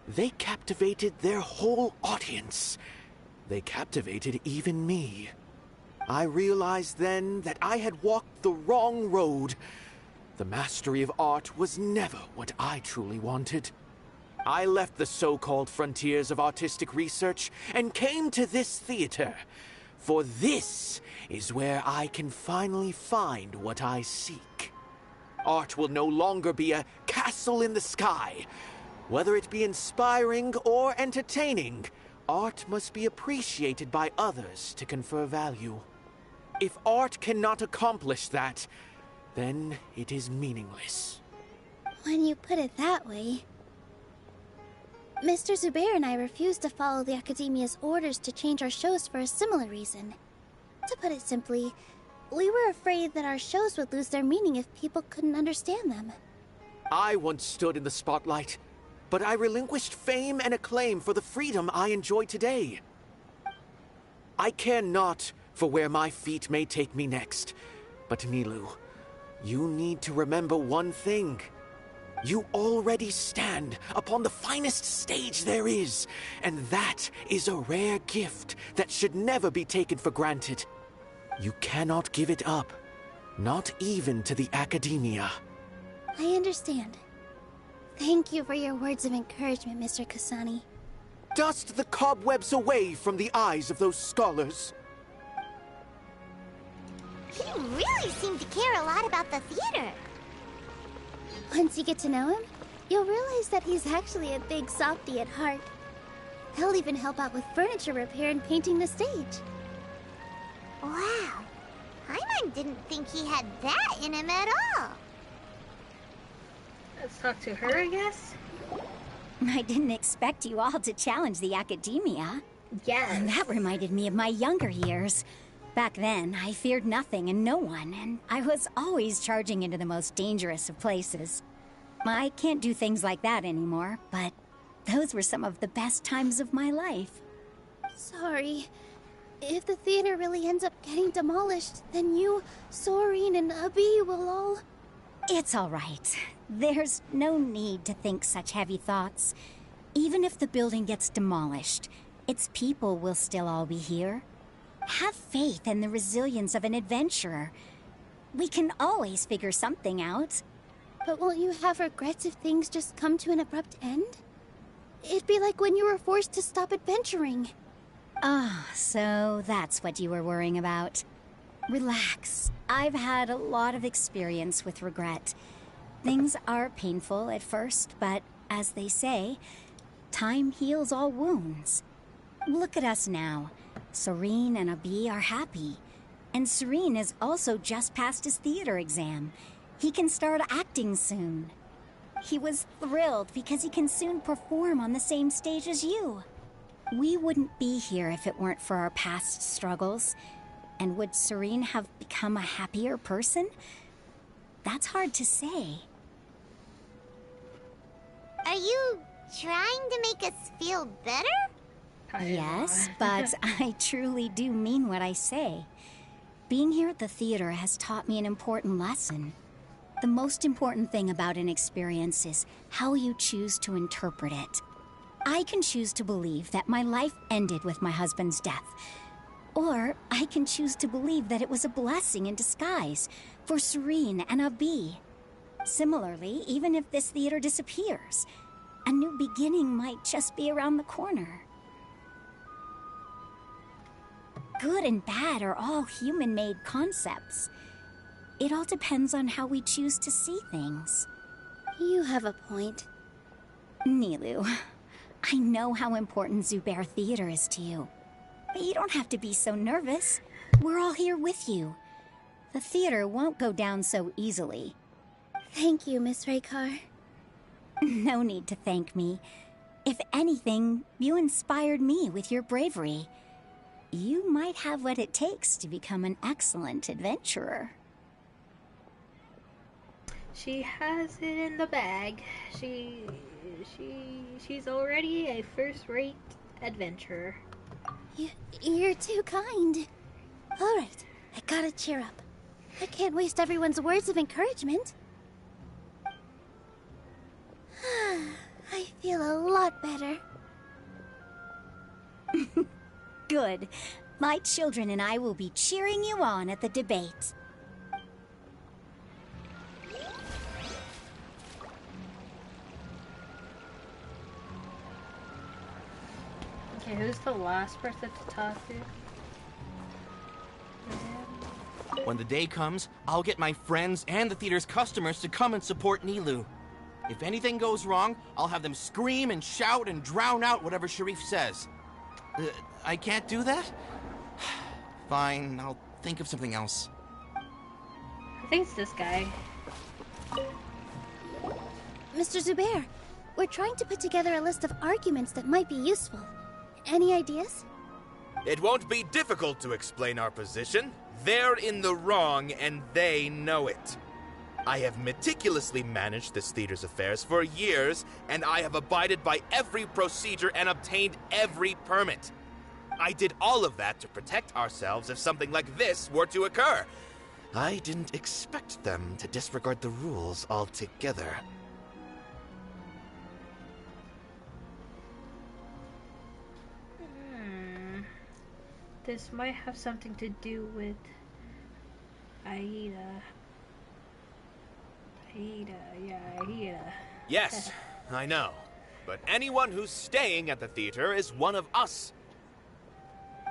they captivated their whole audience. They captivated even me. I realized then that I had walked the wrong road. The mastery of art was never what I truly wanted. I left the so-called frontiers of artistic research and came to this theater, For this is where I can finally find what I seek. Art will no longer be a castle in the sky. Whether it be inspiring or entertaining, art must be appreciated by others to confer value. If art cannot accomplish that, then it is meaningless. When you put it that way... Mr. Zubair and I refused to follow the Academia's orders to change our shows for a similar reason. To put it simply, we were afraid that our shows would lose their meaning if people couldn't understand them. I once stood in the spotlight, but I relinquished fame and acclaim for the freedom I enjoy today. I care not for where my feet may take me next, but Nilou, you need to remember one thing. You already stand upon the finest stage there is, and that is a rare gift that should never be taken for granted. You cannot give it up, not even to the Academia. I understand. Thank you for your words of encouragement, Mr. Kasani. Dust the cobwebs away from the eyes of those scholars. You really seem to care a lot about the theater. Once you get to know him, you'll realize that he's actually a big softie at heart. He'll even help out with furniture repair and painting the stage. Wow. Paimon didn't think he had that in him at all. Let's talk to her, I guess. I didn't expect you all to challenge the Academia. Yes. That reminded me of my younger years. Back then, I feared nothing and no one, and I was always charging into the most dangerous of places. I can't do things like that anymore, but those were some of the best times of my life. Sorry. If the theater really ends up getting demolished, then you, Soren, and Abi will all... It's all right. There's no need to think such heavy thoughts. Even if the building gets demolished, its people will still all be here. Have faith in the resilience of an adventurer. We can always figure something out. But won't you have regrets if things just come to an abrupt end? It'd be like when you were forced to stop adventuring. Ah, so that's what you were worrying about. Relax. I've had a lot of experience with regret. Things are painful at first, but as they say, time heals all wounds. Look at us now. Soren and Abi are happy. And Soren has also just passed his theater exam. He can start acting soon. He was thrilled because he can soon perform on the same stage as you. We wouldn't be here if it weren't for our past struggles. And would Soren have become a happier person? That's hard to say. Are you trying to make us feel better? Yes, but I truly do mean what I say. Being here at the theater has taught me an important lesson. The most important thing about an experience is how you choose to interpret it. I can choose to believe that my life ended with my husband's death. Or I can choose to believe that it was a blessing in disguise for Soren and Abi. Similarly, even if this theater disappears, a new beginning might just be around the corner. Good and bad are all human-made concepts. It all depends on how we choose to see things. You have a point. Nilou, I know how important Zubair Theater is to you. But you don't have to be so nervous. We're all here with you. The theater won't go down so easily. Thank you, Miss Raykar. No need to thank me. If anything, you inspired me with your bravery. You might have what it takes to become an excellent adventurer. She has it in the bag. She's already a first-rate adventurer. You're too kind. All right, I gotta cheer up. I can't waste everyone's words of encouragement. I feel a lot better. Good. My children and I will be cheering you on at the debate. Okay, who's the last person to talk to? When the day comes, I'll get my friends and the theater's customers to come and support Nilou. If anything goes wrong, I'll have them scream and shout and drown out whatever Sharif says. I can't do that? Fine, I'll think of something else. I think it's this guy. Mr. Zubair, we're trying to put together a list of arguments that might be useful. Any ideas? It won't be difficult to explain our position. They're in the wrong, and they know it. I have meticulously managed this theater's affairs for years, and I have abided by every procedure and obtained every permit. I did all of that to protect ourselves if something like this were to occur. I didn't expect them to disregard the rules altogether. This might have something to do with Aida. Aida. Yes, I know. But anyone who's staying at the theater is one of us.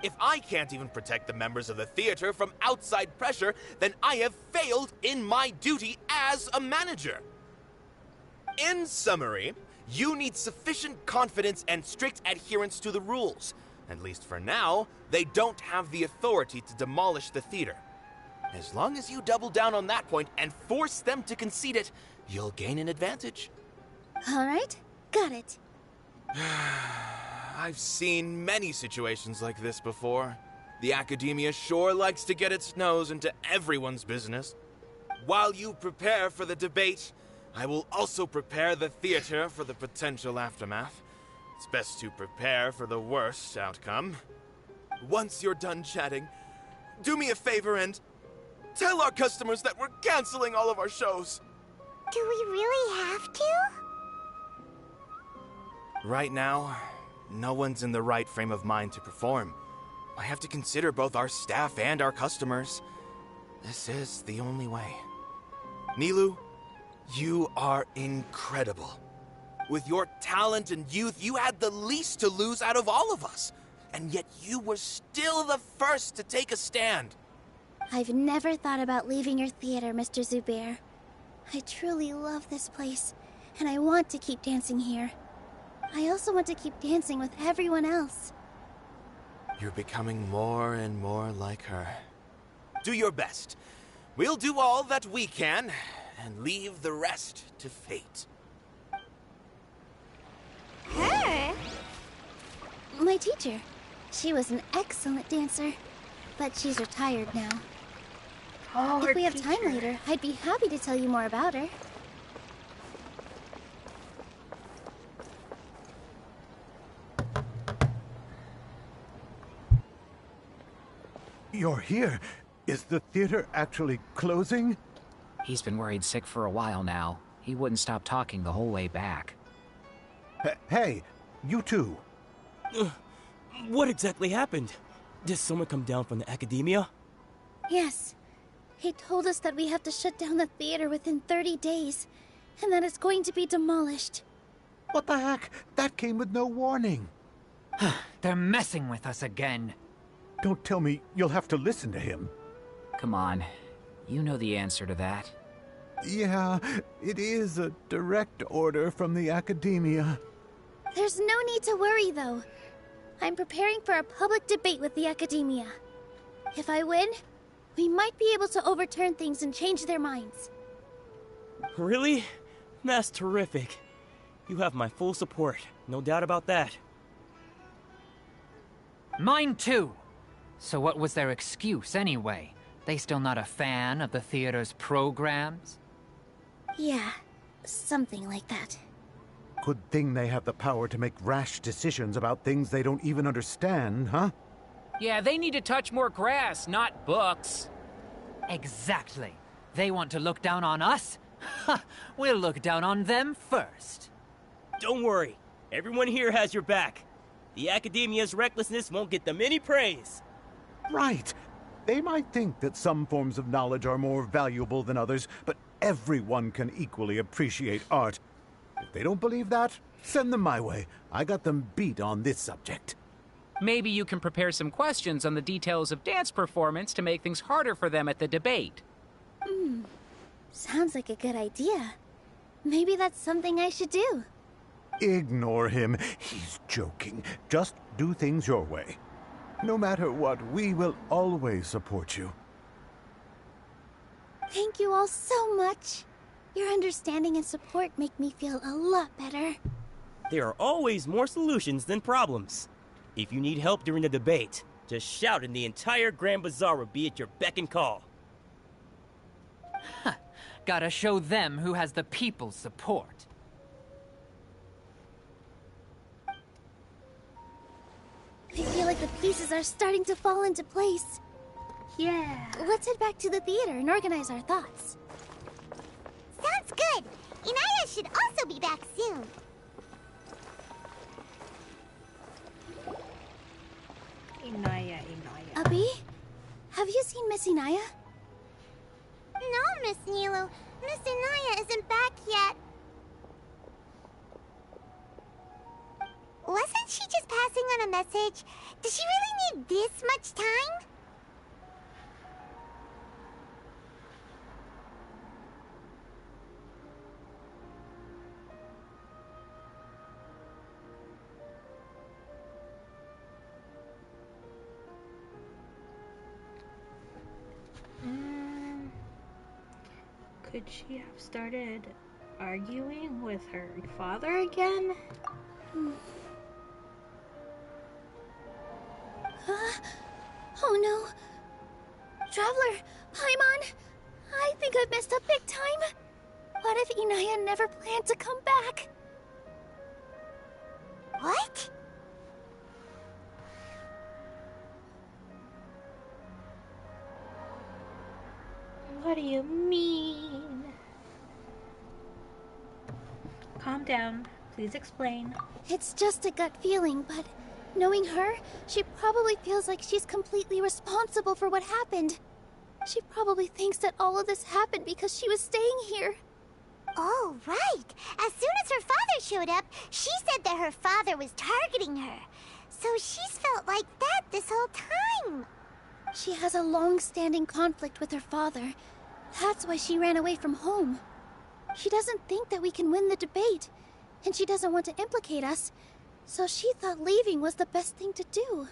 If I can't even protect the members of the theater from outside pressure, then I have failed in my duty as a manager. In summary, you need sufficient confidence and strict adherence to the rules. At least for now, they don't have the authority to demolish the theater. As long as you double down on that point and force them to concede it, you'll gain an advantage. All right, got it. I've seen many situations like this before. The academia sure likes to get its nose into everyone's business. While you prepare for the debate, I will also prepare the theater for the potential aftermath. It's best to prepare for the worst outcome. Once you're done chatting, do me a favor and tell our customers that we're canceling all of our shows. Do we really have to? Right now, no one's in the right frame of mind to perform. I have to consider both our staff and our customers. This is the only way. Nilou, you are incredible. With your talent and youth, you had the least to lose out of all of us. And yet you were still the first to take a stand. I've never thought about leaving your theater, Mr. Zubair. I truly love this place, and I want to keep dancing here. I also want to keep dancing with everyone else. You're becoming more and more like her. Do your best. We'll do all that we can, and leave the rest to fate. Her? My teacher. She was an excellent dancer, but she's retired now. Oh, if we have time later, I'd be happy to tell you more about her. You're here. Is the theater actually closing? He's been worried sick for a while now. He wouldn't stop talking the whole way back. Hey, you two. What exactly happened? Did someone come down from the academia? Yes. He told us that we have to shut down the theater within 30 days, and that it's going to be demolished. What the heck? That came with no warning. They're messing with us again. Don't tell me you'll have to listen to him. Come on. You know the answer to that. Yeah, it is a direct order from the academia. There's no need to worry, though. I'm preparing for a public debate with the academia. If I win, we might be able to overturn things and change their minds. Really? That's terrific. You have my full support, no doubt about that. Mine too. So what was their excuse anyway? They still not a fan of the theater's programs? Yeah, something like that. Good thing they have the power to make rash decisions about things they don't even understand, huh? Yeah, they need to touch more grass, not books. Exactly. They want to look down on us? Ha! We'll look down on them first. Don't worry. Everyone here has your back. The academia's recklessness won't get them any praise. Right. They might think that some forms of knowledge are more valuable than others, but everyone can equally appreciate art. If they don't believe that, send them my way. I got them beat on this subject. Maybe you can prepare some questions on the details of dance performance to make things harder for them at the debate. Sounds like a good idea. Maybe that's something I should do. Ignore him. He's joking. Just do things your way. No matter what, we will always support you. Thank you all so much. Your understanding and support make me feel a lot better. There are always more solutions than problems. If you need help during the debate, just shout and the entire Grand Bazaar will be at your beck and call. Gotta show them who has the people's support. I feel like the pieces are starting to fall into place. Yeah. Let's head back to the theater and organize our thoughts. Sounds good. Inaya should also be back soon. Inaya. Abi, have you seen Miss Inaya? No, Miss Nilou. Miss Inaya isn't back yet. Wasn't she just passing on a message? Does she really need this much time? Could she have started arguing with her father again? Oh no. Traveler, Paimon, I think I've messed up big time. What if Inaya never planned to come back? What? What do you mean? Calm down. Please explain. It's just a gut feeling, but knowing her, she probably feels like she's completely responsible for what happened. She probably thinks that all of this happened because she was staying here. Oh, right. As soon as her father showed up, she said that her father was targeting her. So she's felt like that this whole time. She has a long-standing conflict with her father. That's why she ran away from home. She doesn't think that we can win the debate, and she doesn't want to implicate us, so she thought leaving was the best thing to do.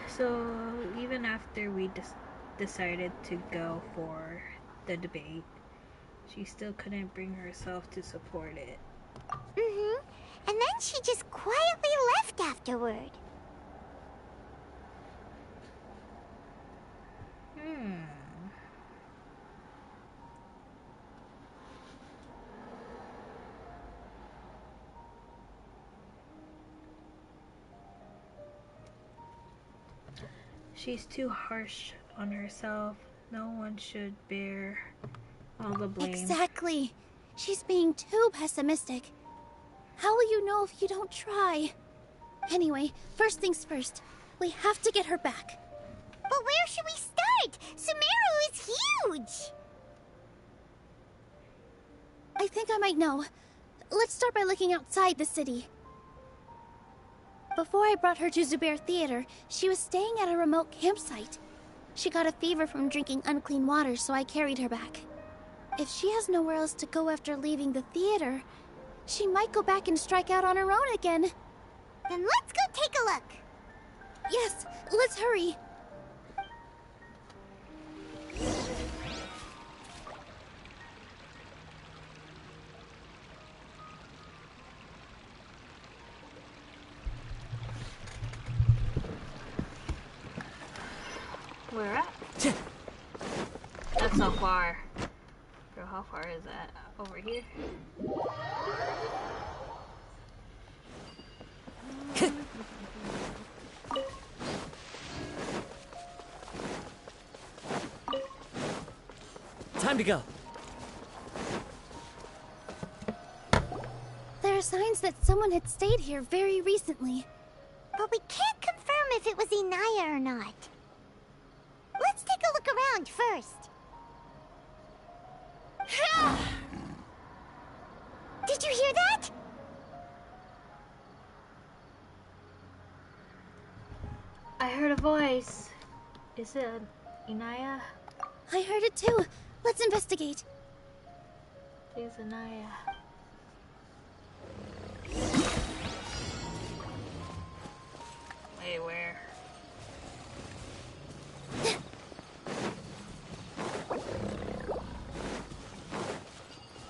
So, even after we decided to go for the debate, she still couldn't bring herself to support it. Mm-hmm. And then she just quietly left afterward. She's too harsh on herself. No one should bear all the blame. Exactly. She's being too pessimistic. How will you know if you don't try? Anyway, first things first. We have to get her back. But where should we start? Sumeru is huge! I think I might know. Let's start by looking outside the city. Before I brought her to Zubair Theater, she was staying at a remote campsite. She got a fever from drinking unclean water, so I carried her back. If she has nowhere else to go after leaving the theater, she might go back and strike out on her own again. Then let's go take a look. Yes, let's hurry. Where at? That's not far. Girl, how far is that? Over here? Time to go. signs that someone had stayed here very recently. But we can't confirm if it was Inaya or not. Let's take a look around first. Did you hear that? I heard a voice. Is it Inaya? I heard it too. Let's investigate. Please, Inaya. Wait, where?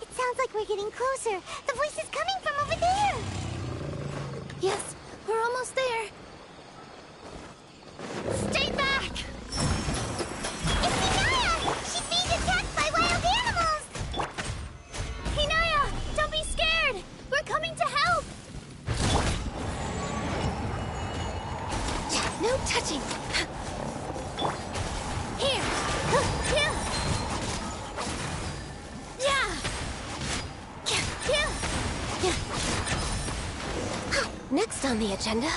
It sounds like we're getting closer. The voice is coming from over there. Yes, we're almost there. Stay back! It's Inaya! She's being attacked by wild animals! Inaya, don't be scared! We're coming to help! No touching! Here! Here! Yeah! Next on the agenda.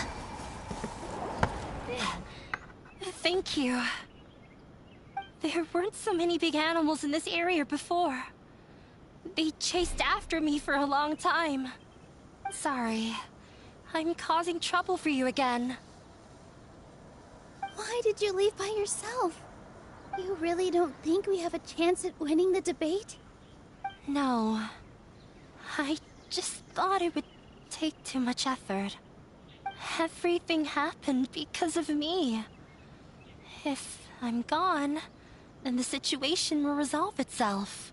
Thank you. There weren't so many big animals in this area before. They chased after me for a long time. Sorry. I'm causing trouble for you again. Why did you leave by yourself? You really don't think we have a chance at winning the debate? No. I just thought it would take too much effort. Everything happened because of me. If I'm gone, then the situation will resolve itself.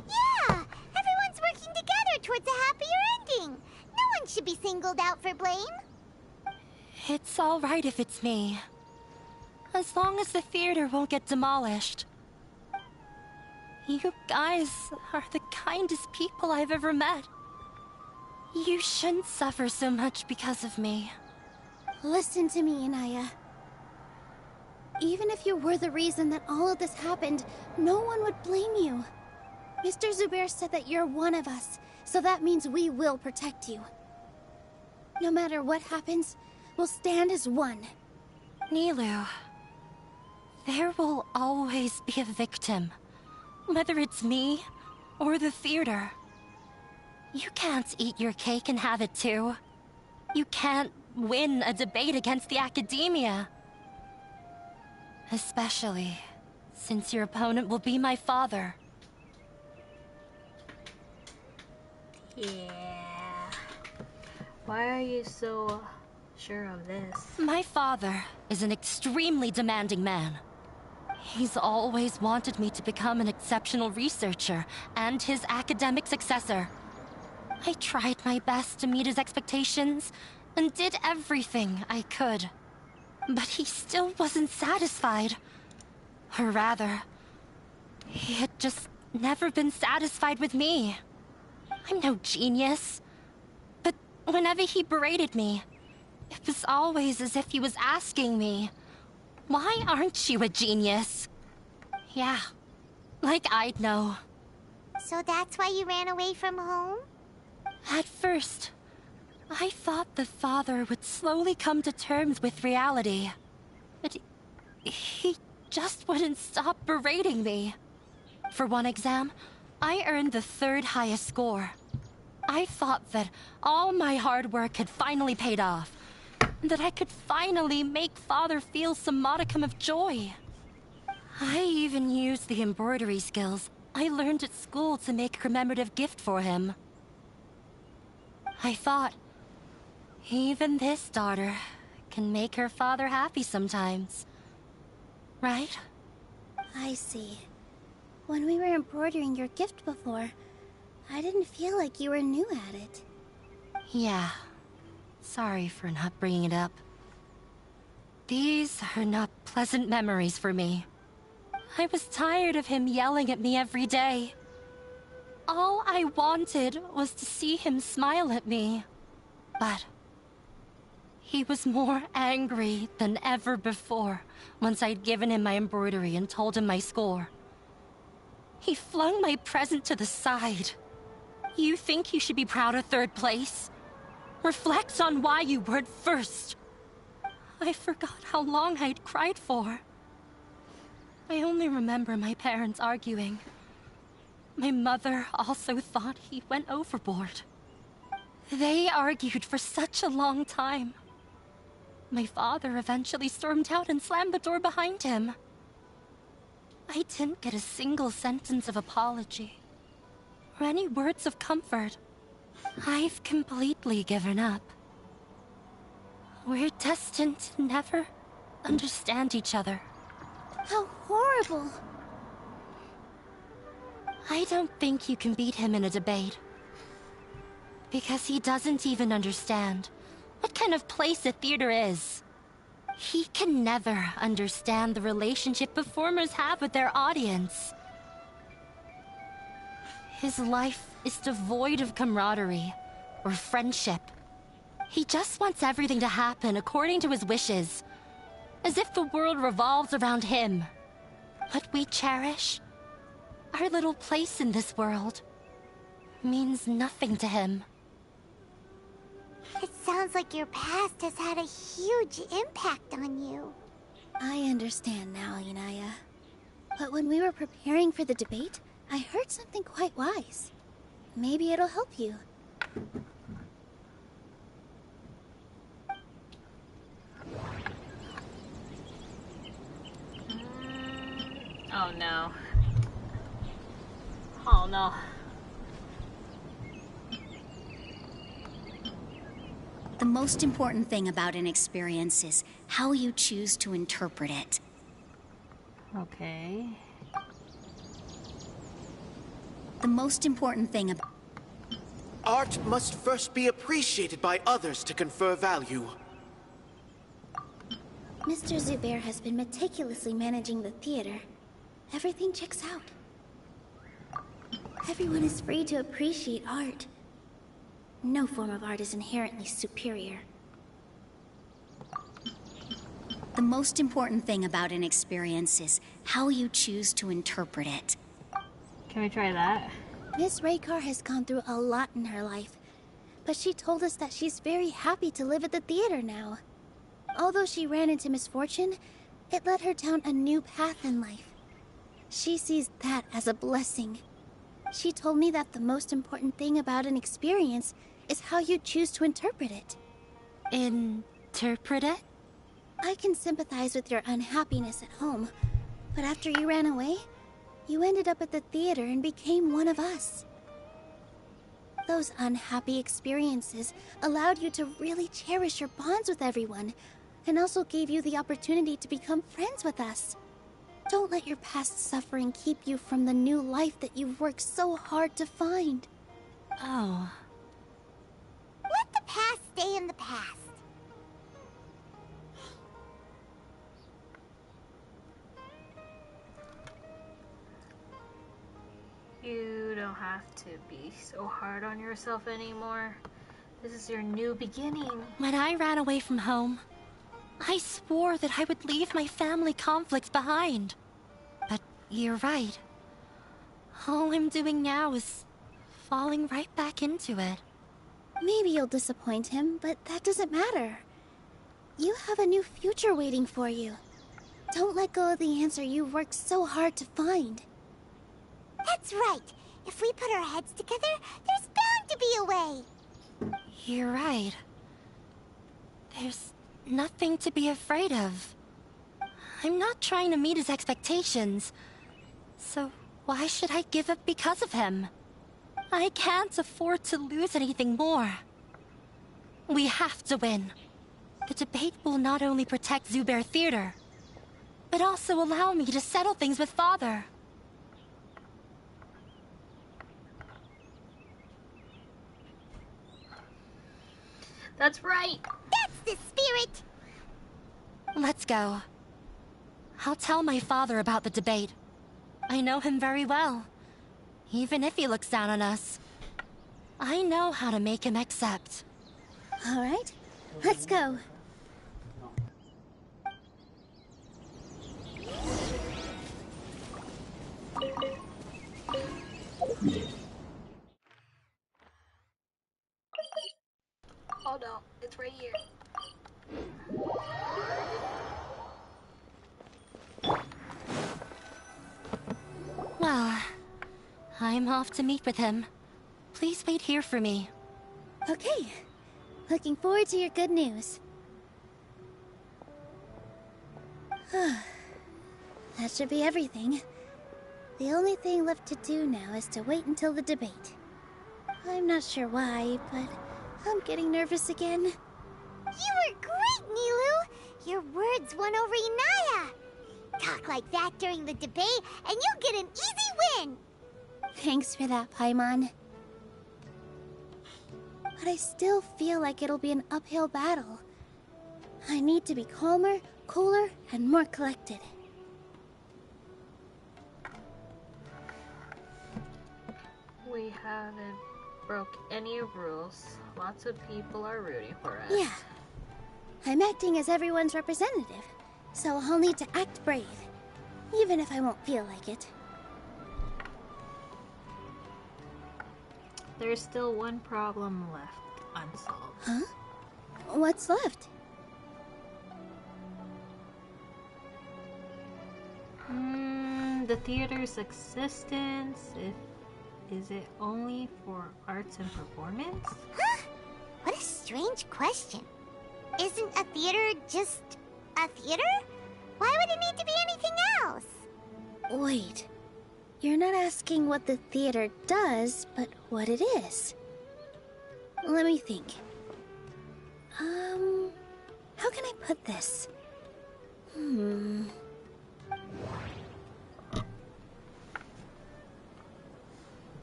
Yeah! Everyone's working together towards a happier ending. No one should be singled out for blame. It's all right if it's me. As long as the theater won't get demolished. You guys are the kindest people I've ever met. You shouldn't suffer so much because of me. Listen to me, Inaya. Even if you were the reason that all of this happened, no one would blame you. Mr. Zubair said that you're one of us, so that means we will protect you. No matter what happens, we'll stand as one. Nilou, there will always be a victim. Whether it's me or the theater. You can't eat your cake and have it too. You can't win a debate against the academia. Especially since your opponent will be my father. Yeah. Why are you so sure of this? My father is an extremely demanding man. He's always wanted me to become an exceptional researcher and his academic successor. I tried my best to meet his expectations and did everything I could. But he still wasn't satisfied. Or rather, he had just never been satisfied with me. I'm no genius. But whenever he berated me, it was always as if he was asking me, "Why aren't you a genius?" Yeah, like I'd know. So that's why you ran away from home? At first, I thought the father would slowly come to terms with reality. But he just wouldn't stop berating me. For one exam, I earned the third highest score. I thought that all my hard work had finally paid off. That I could finally make father feel some modicum of joy. I even used the embroidery skills I learned at school to make a commemorative gift for him. I thought, even this daughter can make her father happy sometimes. Right? I see. When we were embroidering your gift before, I didn't feel like you were new at it. Yeah. Sorry for not bringing it up. These are not pleasant memories for me. I was tired of him yelling at me every day. All I wanted was to see him smile at me. But he was more angry than ever before once I'd given him my embroidery and told him my score. He flung my present to the side. You think you should be proud of third place? Reflect on why you were first. I forgot how long I'd cried for. I only remember my parents arguing. My mother also thought he went overboard. They argued for such a long time. My father eventually stormed out and slammed the door behind him. I didn't get a single sentence of apology or any words of comfort. I've completely given up. We're destined to never understand each other. How horrible! I don't think you can beat him in a debate. Because he doesn't even understand what kind of place the theater is. He can never understand the relationship performers have with their audience. His life is devoid of camaraderie or friendship. He just wants everything to happen according to his wishes, as if the world revolves around him. What we cherish, our little place in this world, means nothing to him. It sounds like your past has had a huge impact on you. I understand now, Inaya. But when we were preparing for the debate, I heard something quite wise. Maybe it'll help you. Oh no. Oh no. The most important thing about an experience is how you choose to interpret it. Okay. The most important thing about... Art must first be appreciated by others to confer value. Mr. Zubair has been meticulously managing the theater. Everything checks out. Everyone is free to appreciate art. No form of art is inherently superior. The most important thing about an experience is how you choose to interpret it. Can we try that? Miss Raykar has gone through a lot in her life, but she told us that she's very happy to live at the theater now. Although she ran into misfortune, it led her down a new path in life. She sees that as a blessing. She told me that the most important thing about an experience is how you choose to interpret it. Interpret it? I can sympathize with your unhappiness at home, but after you ran away, you ended up at the theater and became one of us. Those unhappy experiences allowed you to really cherish your bonds with everyone, and also gave you the opportunity to become friends with us. Don't let your past suffering keep you from the new life that you've worked so hard to find. Oh. Let the past stay in the past. You don't have to be so hard on yourself anymore. This is your new beginning. When I ran away from home, I swore that I would leave my family conflicts behind. But you're right. All I'm doing now is falling right back into it. Maybe you'll disappoint him, but that doesn't matter. You have a new future waiting for you. Don't let go of the answer you worked so hard to find. That's right. If we put our heads together, there's bound to be a way. You're right. There's nothing to be afraid of. I'm not trying to meet his expectations. So why should I give up because of him? I can't afford to lose anything more. We have to win. The debate will not only protect Zubair Theater, but also allow me to settle things with Father. That's right. That's the spirit. Let's go. I'll tell my father about the debate. I know him very well. even if he looks down on us. I know how to make him accept. All right, let's go. Oh no, it's right here. Well, I'm off to meet with him. Please wait here for me. Okay, looking forward to your good news. That should be everything. The only thing left to do now is to wait until the debate. I'm not sure why, but I'm getting nervous again. You were great, Nilou! Your words won over Inaya! Talk like that during the debate, and you'll get an easy win! Thanks for that, Paimon. But I still feel like it'll be an uphill battle. I need to be calmer, cooler, and more collected. We haven't broke any rules. Lots of people are rooting for us. Yeah. I'm acting as everyone's representative, so I'll need to act brave, even if I won't feel like it. There's still one problem left unsolved. Huh? What's left? The theater's existence. Is it only for arts and performance? Huh? What a strange question. Isn't a theater just a theater? Why would it need to be anything else? Wait. You're not asking what the theater does, but what it is. Let me think. How can I put this?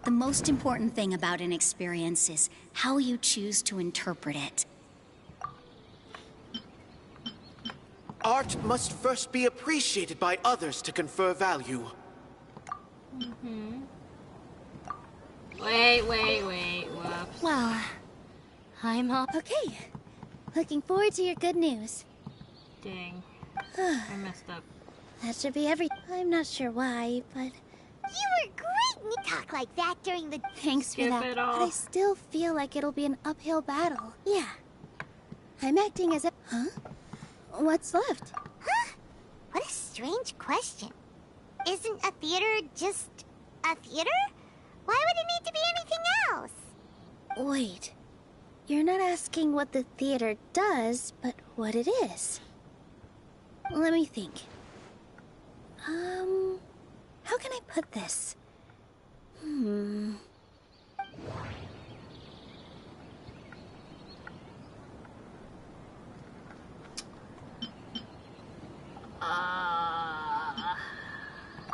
The most important thing about an experience is how you choose to interpret it. Art must first be appreciated by others to confer value. Wait. Whoops. Well, I'm up. Okay. Looking forward to your good news. Dang. I messed up. That should be I'm not sure why, but... You were great! Talk like that during the... Thanks for that. It all. But I still feel like it'll be an uphill battle. Yeah. I'm acting as a... Huh? What's left? Huh? What a strange question. Isn't a theater just a theater? Why would it need to be anything else? Wait. You're not asking what the theater does, but what it is. Let me think. How can I put this?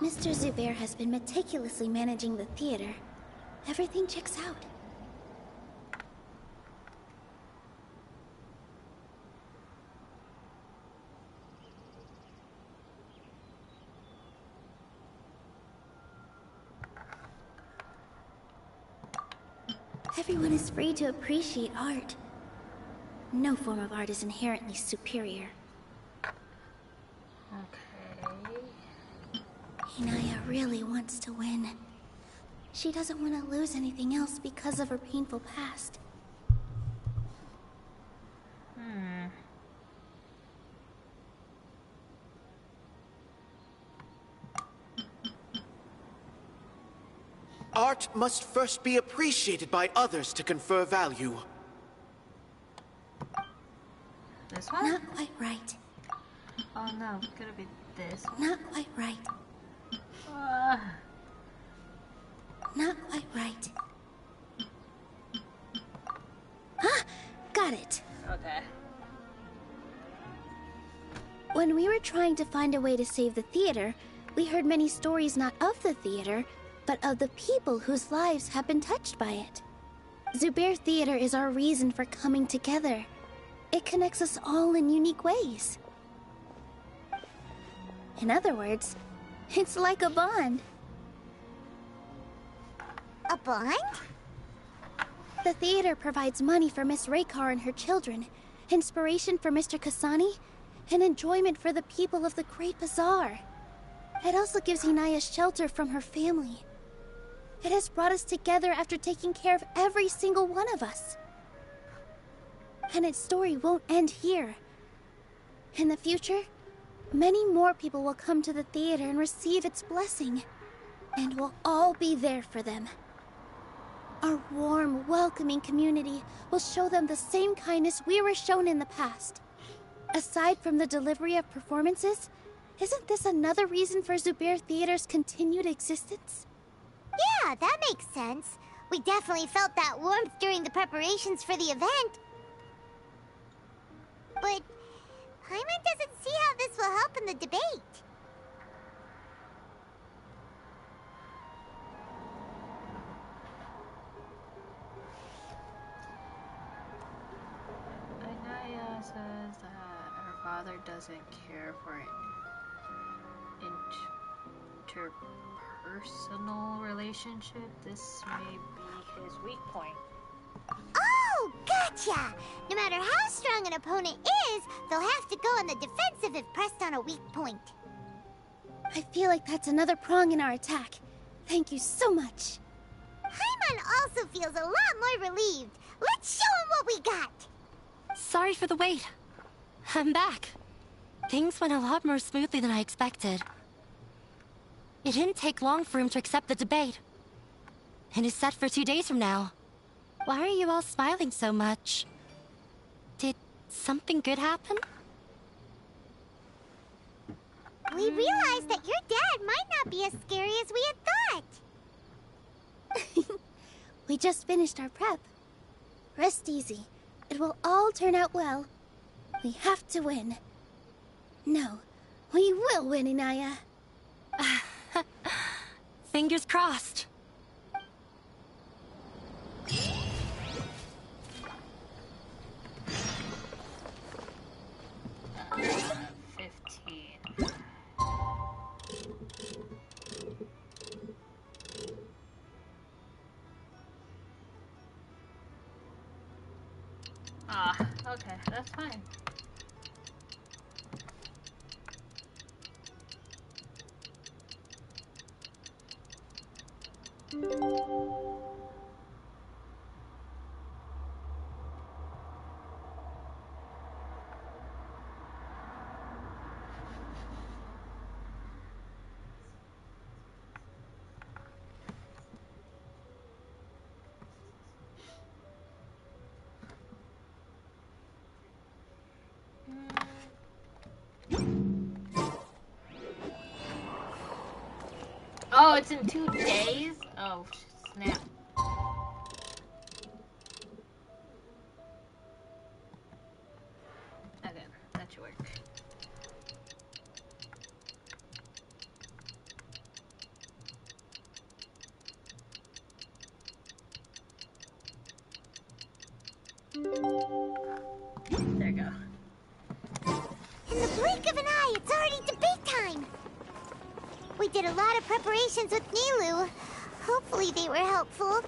Mr. Zubair has been meticulously managing the theater. Everything checks out. Everyone is free to appreciate art. No form of art is inherently superior. Okay. Inaya really wants to win. She doesn't want to lose anything else because of her painful past. Art must first be appreciated by others to confer value. This one? Not quite right. Oh no, it's gonna be this one. Not quite right. Not quite right. Ah! Got it. Okay. When we were trying to find a way to save the theater, we heard many stories not of the theater, but of the people whose lives have been touched by it. Zubair Theater is our reason for coming together. It connects us all in unique ways. In other words, it's like a bond. A bond? The theater provides money for Miss Raykar and her children, inspiration for Mr. Kasani, and enjoyment for the people of the Great Bazaar. It also gives Inaya shelter from her family. It has brought us together after taking care of every single one of us. And its story won't end here. In the future, many more people will come to the theater and receive its blessing, and we'll all be there for them. Our warm, welcoming community will show them the same kindness we were shown in the past. Aside from the delivery of performances, isn't this another reason for Zubair Theater's continued existence? Yeah, that makes sense. We definitely felt that warmth during the preparations for the event. But Paimon doesn't see how this will help in the debate. Inaya says that her father doesn't care for interpersonal relationship. This may be his weak point. Oh, gotcha! No matter how strong an opponent is, they'll have to go on the defensive if pressed on a weak point. I feel like that's another prong in our attack. Thank you so much. Paimon also feels a lot more relieved. Let's show him what we got! Sorry for the wait. I'm back. Things went a lot more smoothly than I expected. It didn't take long for him to accept the debate. It is set for 2 days from now. Why are you all smiling so much? Did something good happen? We realized that your dad might not be as scary as we had thought. We just finished our prep. Rest easy. It will all turn out well. We have to win. No, we will win, Inaya. Fingers crossed. Okay, that's fine. Oh, it's in 2 days? Oh, snap. Okay, that should work. There you go. In the blink of an eye, it's already debate time! We did a lot of preparations with Nilou. Hopefully they were helpful.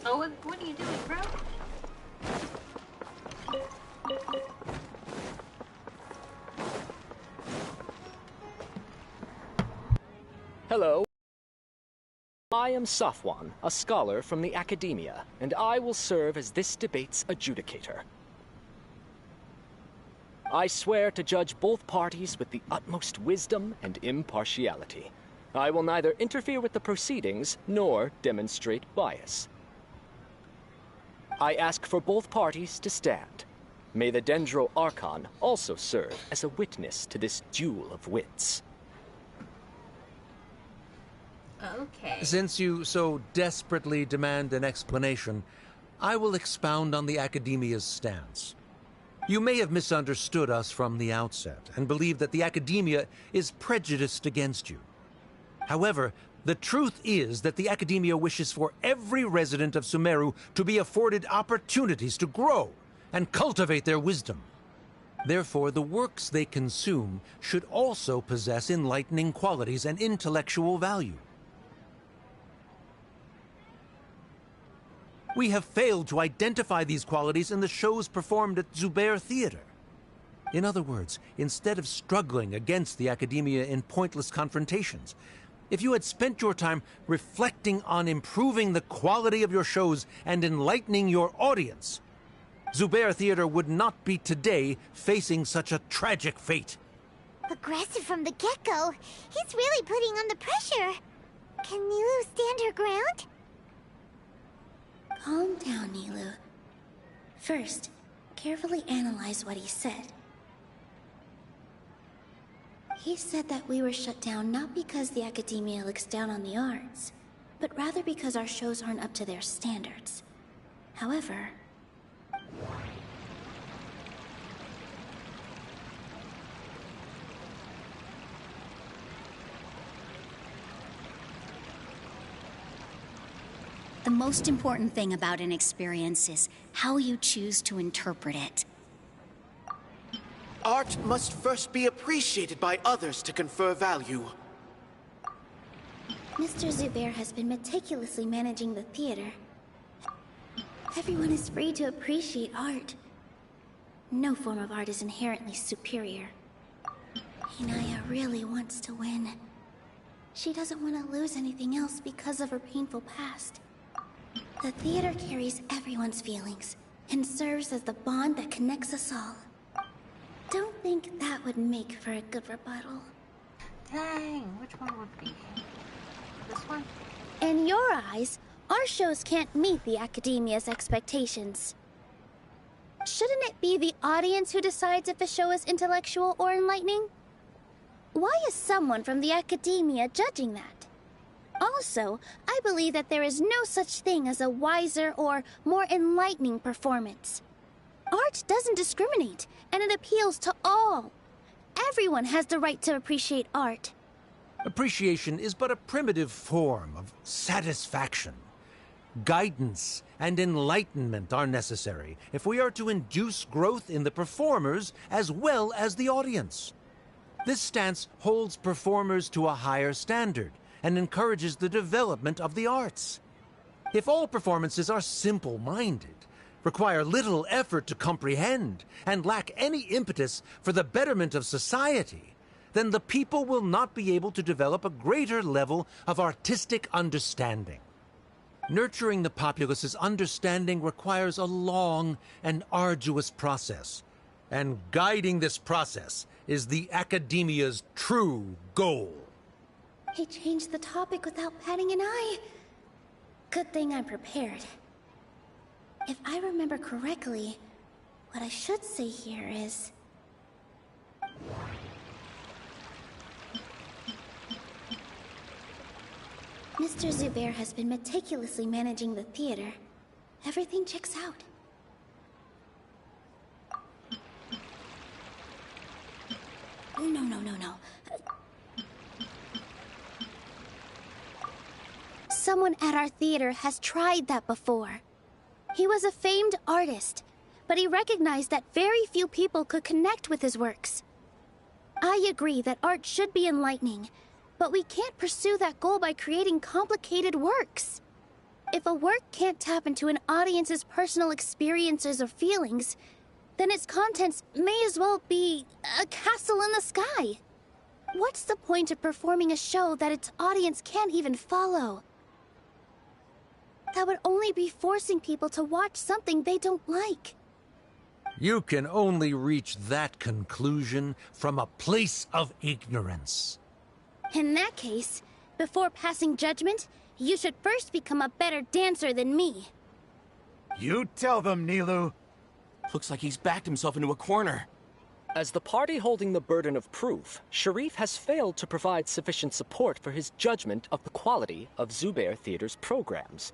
Oh, what are you doing, bro? Hello. I am Safwan, a scholar from the Academia, and I will serve as this debate's adjudicator. I swear to judge both parties with the utmost wisdom and impartiality. I will neither interfere with the proceedings nor demonstrate bias. I ask for both parties to stand. May the Dendro Archon also serve as a witness to this duel of wits. Okay. Since you so desperately demand an explanation, I will expound on the Academia's stance. You may have misunderstood us from the outset and believe that the Academia is prejudiced against you. However, the truth is that the Academia wishes for every resident of Sumeru to be afforded opportunities to grow and cultivate their wisdom. Therefore, the works they consume should also possess enlightening qualities and intellectual value. We have failed to identify these qualities in the shows performed at Zubair Theater. In other words, instead of struggling against the academia in pointless confrontations, if you had spent your time reflecting on improving the quality of your shows and enlightening your audience, Zubair Theater would not be today facing such a tragic fate. Aggressive from the get-go. He's really putting on the pressure. Can Nilou stand her ground? Calm down, Nilou. First, carefully analyze what he said. He said that we were shut down not because the academia looks down on the arts, but rather because our shows aren't up to their standards. However, the most important thing about an experience is how you choose to interpret it. Art must first be appreciated by others to confer value. Mr. Zubair has been meticulously managing the theater. Everyone is free to appreciate art. No form of art is inherently superior. Inaya really wants to win. She doesn't want to lose anything else because of her painful past. The theater carries everyone's feelings and serves as the bond that connects us all. Don't think that would make for a good rebuttal. Dang, which one would be? This one? In your eyes, our shows can't meet the academia's expectations. Shouldn't it be the audience who decides if a show is intellectual or enlightening? Why is someone from the academia judging that? Also, I believe that there is no such thing as a wiser or more enlightening performance. Art doesn't discriminate, and it appeals to all. Everyone has the right to appreciate art. Appreciation is but a primitive form of satisfaction. Guidance and enlightenment are necessary if we are to induce growth in the performers as well as the audience. This stance holds performers to a higher standard and encourages the development of the arts. If all performances are simple-minded, require little effort to comprehend, and lack any impetus for the betterment of society, then the people will not be able to develop a greater level of artistic understanding. Nurturing the populace's understanding requires a long and arduous process, and guiding this process is the academia's true goal. He changed the topic without batting an eye. Good thing I'm prepared. If I remember correctly, what I should say here is... Mr. Zubair has been meticulously managing the theater. Everything checks out. No. Someone at our theater has tried that before. He was a famed artist, but he recognized that very few people could connect with his works. I agree that art should be enlightening, but we can't pursue that goal by creating complicated works. If a work can't tap into an audience's personal experiences or feelings, then its contents may as well be a castle in the sky. What's the point of performing a show that its audience can't even follow? That would only be forcing people to watch something they don't like. You can only reach that conclusion from a place of ignorance. In that case, before passing judgment, you should first become a better dancer than me. You tell them, Nilou. Looks like he's backed himself into a corner. As the party holding the burden of proof, Sharif has failed to provide sufficient support for his judgment of the quality of Zubair Theater's programs.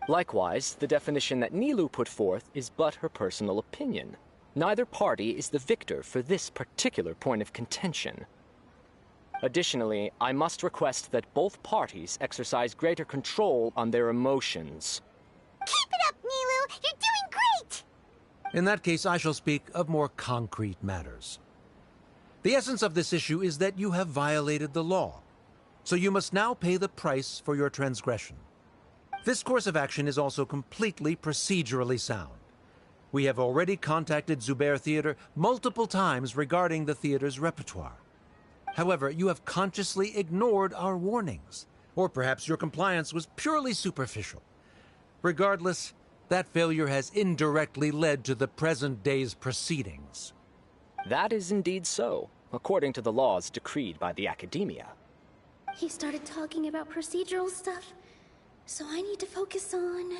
Likewise, the definition that Nilou put forth is but her personal opinion. Neither party is the victor for this particular point of contention. Additionally, I must request that both parties exercise greater control on their emotions. Keep it up, Nilou! You're doing great! In that case, I shall speak of more concrete matters. The essence of this issue is that you have violated the law, so you must now pay the price for your transgression. This course of action is also completely procedurally sound. We have already contacted Zubair Theater multiple times regarding the theater's repertoire. However, you have consciously ignored our warnings, or perhaps your compliance was purely superficial. Regardless, that failure has indirectly led to the present day's proceedings. That is indeed so, according to the laws decreed by the Academia. He started talking about procedural stuff, so I need to focus on...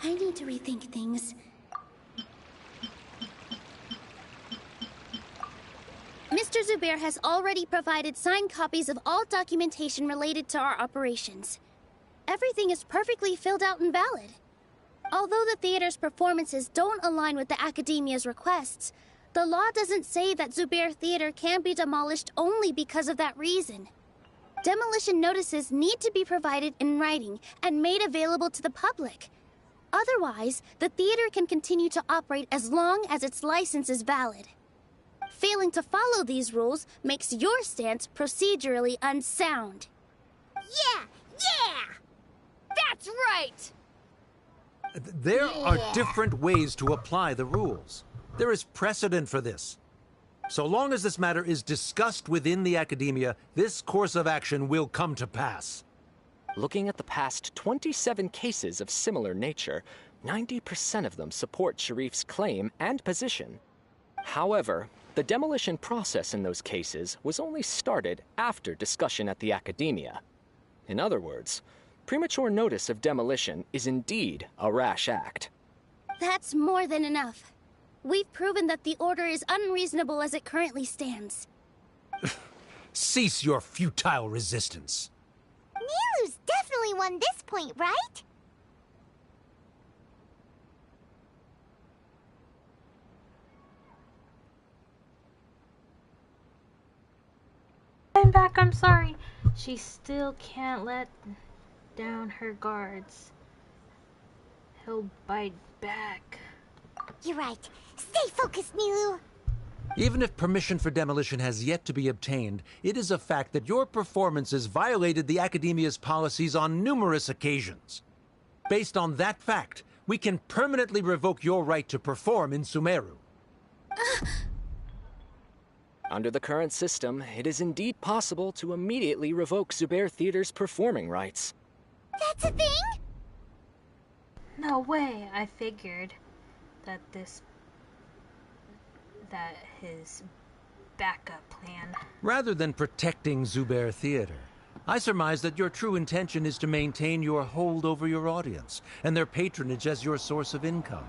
I need to rethink things. Mr. Zubair has already provided signed copies of all documentation related to our operations. Everything is perfectly filled out and valid. Although the theater's performances don't align with the Academia's requests, the law doesn't say that Zubair Theater can be demolished only because of that reason. Demolition notices need to be provided in writing and made available to the public. Otherwise, the theater can continue to operate as long as its license is valid. Failing to follow these rules makes your stance procedurally unsound. Yeah! That's right! There are different ways to apply the rules. There is precedent for this. So long as this matter is discussed within the Academia, this course of action will come to pass. Looking at the past 27 cases of similar nature, 90% of them support Sharif's claim and position. However, the demolition process in those cases was only started after discussion at the Academia. In other words, premature notice of demolition is indeed a rash act. That's more than enough. We've proven that the order is unreasonable as it currently stands. Cease your futile resistance. Nilou's definitely won this point, right? I'm back, I'm sorry. She still can't let down her guards. He'll bite back. You're right. Stay focused, Nilou. Even if permission for demolition has yet to be obtained, it is a fact that your performances violated the Academia's policies on numerous occasions. Based on that fact, we can permanently revoke your right to perform in Sumeru. Under the current system, it is indeed possible to immediately revoke Zubair Theater's performing rights. That's a thing? No way, I figured that his backup plan. Rather than protecting Zubair Theater, I surmise that your true intention is to maintain your hold over your audience and their patronage as your source of income.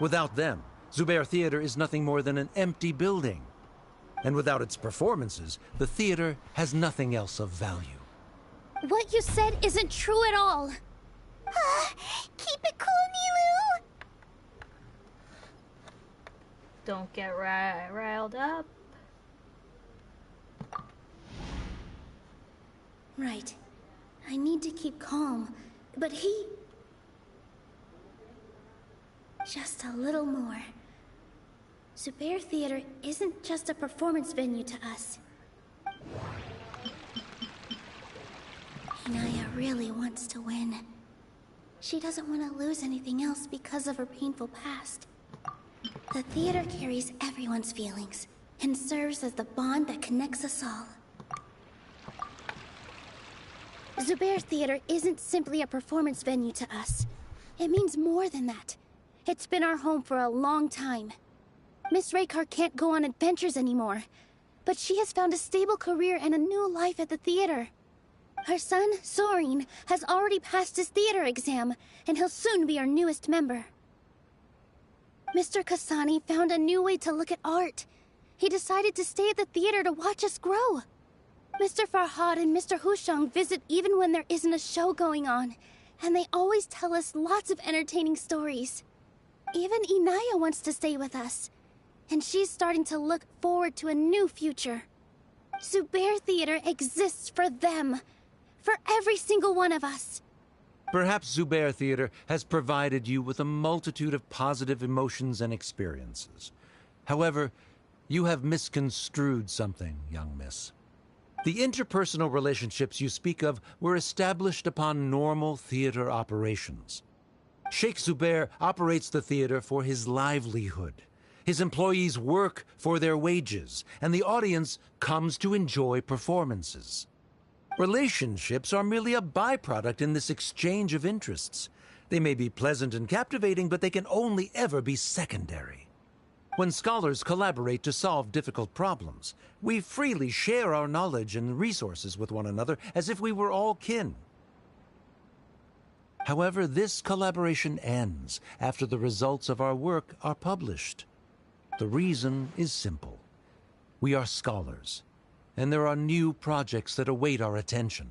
Without them, Zubair Theater is nothing more than an empty building. And without its performances, the theater has nothing else of value. What you said isn't true at all. Keep it cool, Nilou! Don't get riled up. Right. I need to keep calm, but he... Just a little more. Zubair Theater isn't just a performance venue to us. Inaya really wants to win. She doesn't want to lose anything else because of her painful past. The theater carries everyone's feelings and serves as the bond that connects us all. Zubair Theater isn't simply a performance venue to us. It means more than that. It's been our home for a long time. Miss Raykar can't go on adventures anymore, but she has found a stable career and a new life at the theater. Her son, Sorin, has already passed his theater exam, and he'll soon be our newest member. Mr. Kasani found a new way to look at art. He decided to stay at the theater to watch us grow. Mr. Farhad and Mr. Hushang visit even when there isn't a show going on, and they always tell us lots of entertaining stories. Even Inaya wants to stay with us. And she's starting to look forward to a new future. Zubair Theater exists for them. For every single one of us. Perhaps Zubair Theater has provided you with a multitude of positive emotions and experiences. However, you have misconstrued something, young miss. The interpersonal relationships you speak of were established upon normal theater operations. Sheikh Zubair operates the theater for his livelihood. His employees work for their wages, and the audience comes to enjoy performances. Relationships are merely a byproduct in this exchange of interests. They may be pleasant and captivating, but they can only ever be secondary. When scholars collaborate to solve difficult problems, we freely share our knowledge and resources with one another as if we were all kin. However, this collaboration ends after the results of our work are published. The reason is simple. We are scholars, and there are new projects that await our attention.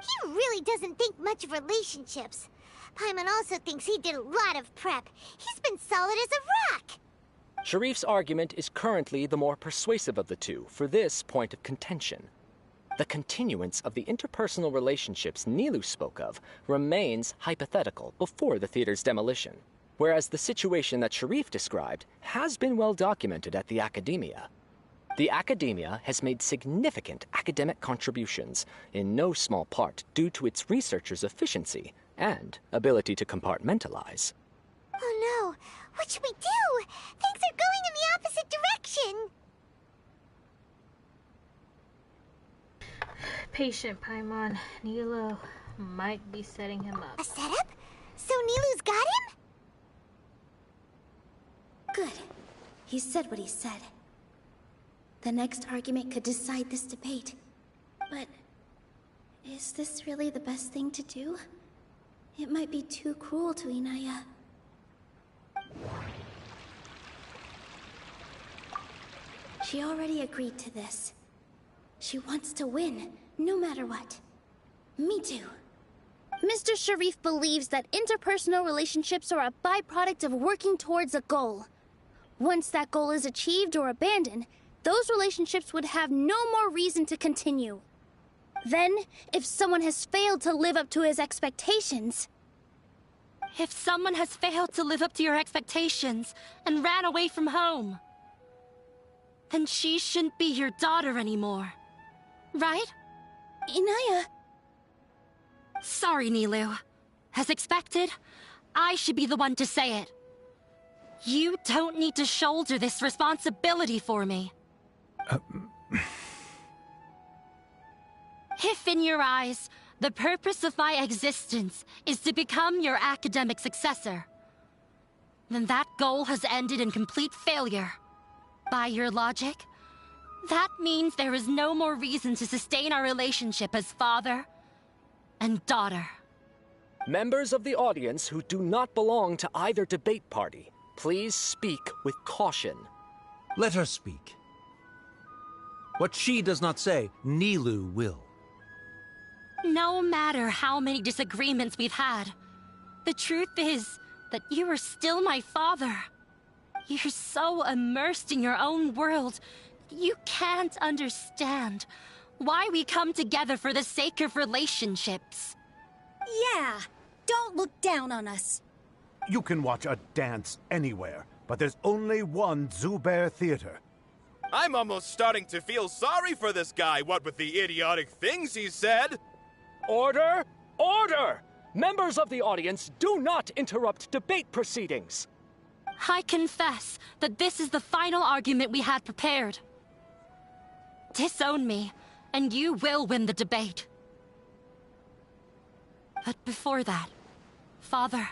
He really doesn't think much of relationships. Paimon also thinks he did a lot of prep. He's been solid as a rock. Sharif's argument is currently the more persuasive of the two for this point of contention. The continuance of the interpersonal relationships Nilou spoke of remains hypothetical before the theater's demolition, whereas the situation that Sharif described has been well documented at the Academia. The Academia has made significant academic contributions, in no small part due to its researchers' efficiency and ability to compartmentalize. Oh no! What should we do? Things are going in the opposite direction! Patient, Paimon. Nilou might be setting him up. A setup? So Nilou's got him? Good. He said what he said. The next argument could decide this debate. But is this really the best thing to do? It might be too cruel to Inaya. She already agreed to this. She wants to win, no matter what. Me too. Mr. Sharif believes that interpersonal relationships are a byproduct of working towards a goal. Once that goal is achieved or abandoned, those relationships would have no more reason to continue. Then, if someone has failed to live up to his expectations... If someone has failed to live up to your expectations and ran away from home, then she shouldn't be your daughter anymore. Right? Inaya... Sorry, Nilou. As expected, I should be the one to say it. You don't need to shoulder this responsibility for me. If in your eyes, the purpose of my existence is to become your academic successor, then that goal has ended in complete failure. By your logic, that means there is no more reason to sustain our relationship as father and daughter. Members of the audience who do not belong to either debate party, please speak with caution. Let her speak. What she does not say, Nilou will. No matter how many disagreements we've had, the truth is that you are still my father. You're so immersed in your own world, you can't understand why we come together for the sake of relationships. Yeah, don't look down on us. You can watch a dance anywhere, but there's only one Zubair Theater. I'm almost starting to feel sorry for this guy, what with the idiotic things he said. Order! Order! Members of the audience, do not interrupt debate proceedings. I confess that this is the final argument we had prepared. Disown me, and you will win the debate. But before that, Father,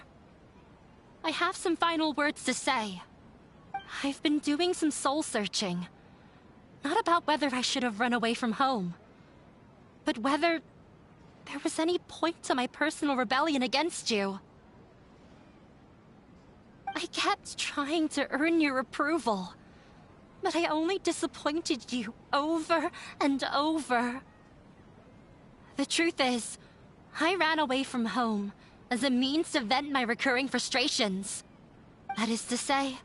I have some final words to say. I've been doing some soul-searching. Not about whether I should have run away from home, but whether there was any point to my personal rebellion against you. I kept trying to earn your approval, but I only disappointed you over and over. The truth is, I ran away from home as a means to vent my recurring frustrations. That is to say,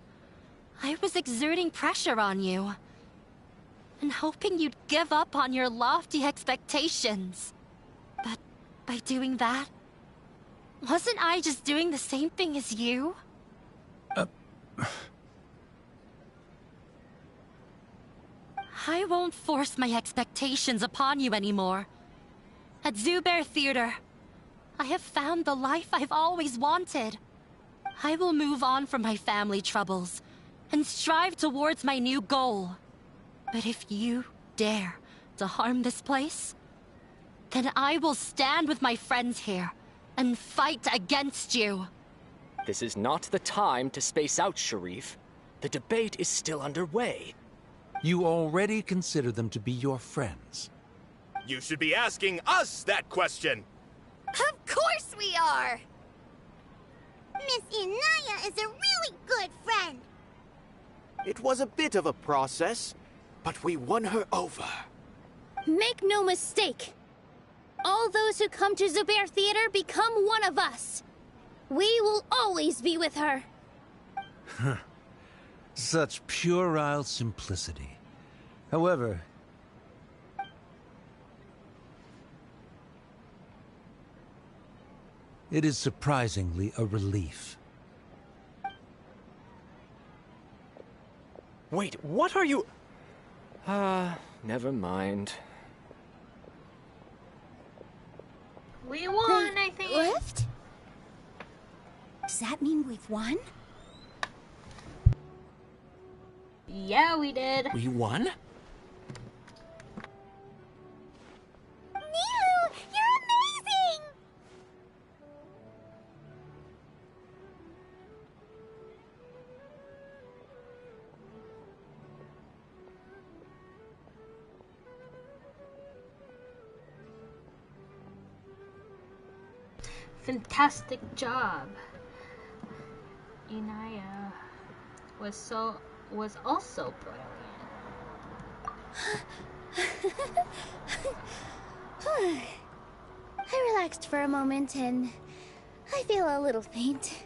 I was exerting pressure on you. And hoping you'd give up on your lofty expectations. But by doing that, wasn't I just doing the same thing as you? I won't force my expectations upon you anymore. At Zubair Theater, I have found the life I've always wanted. I will move on from my family troubles and strive towards my new goal. But if you dare to harm this place, then I will stand with my friends here and fight against you. This is not the time to space out, Sharif. The debate is still underway. You already consider them to be your friends. You should be asking us that question. Of course we are! Miss Inaya is a really good friend. It was a bit of a process, but we won her over. Make no mistake. All those who come to Zubair Theater become one of us. We will always be with her. Such puerile simplicity. However, it is surprisingly a relief. Wait, what are you... never mind. We won, I think. Lift? Does that mean we've won? Yeah, we did. We won? Nilou, you're amazing! Fantastic job. Inaya was also brilliant. I relaxed for a moment and I feel a little faint.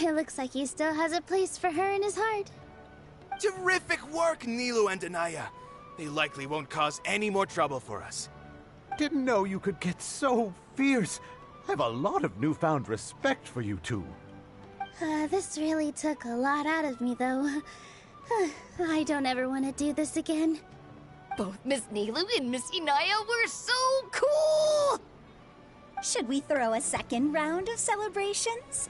It looks like he still has a place for her in his heart. Terrific work, Nilou and Anaya. They likely won't cause any more trouble for us. Didn't know you could get so fierce. I have a lot of newfound respect for you two. This really took a lot out of me, though. I don't ever want to do this again. Both Miss Nilou and Miss Inaya were so cool! Should we throw a second round of celebrations?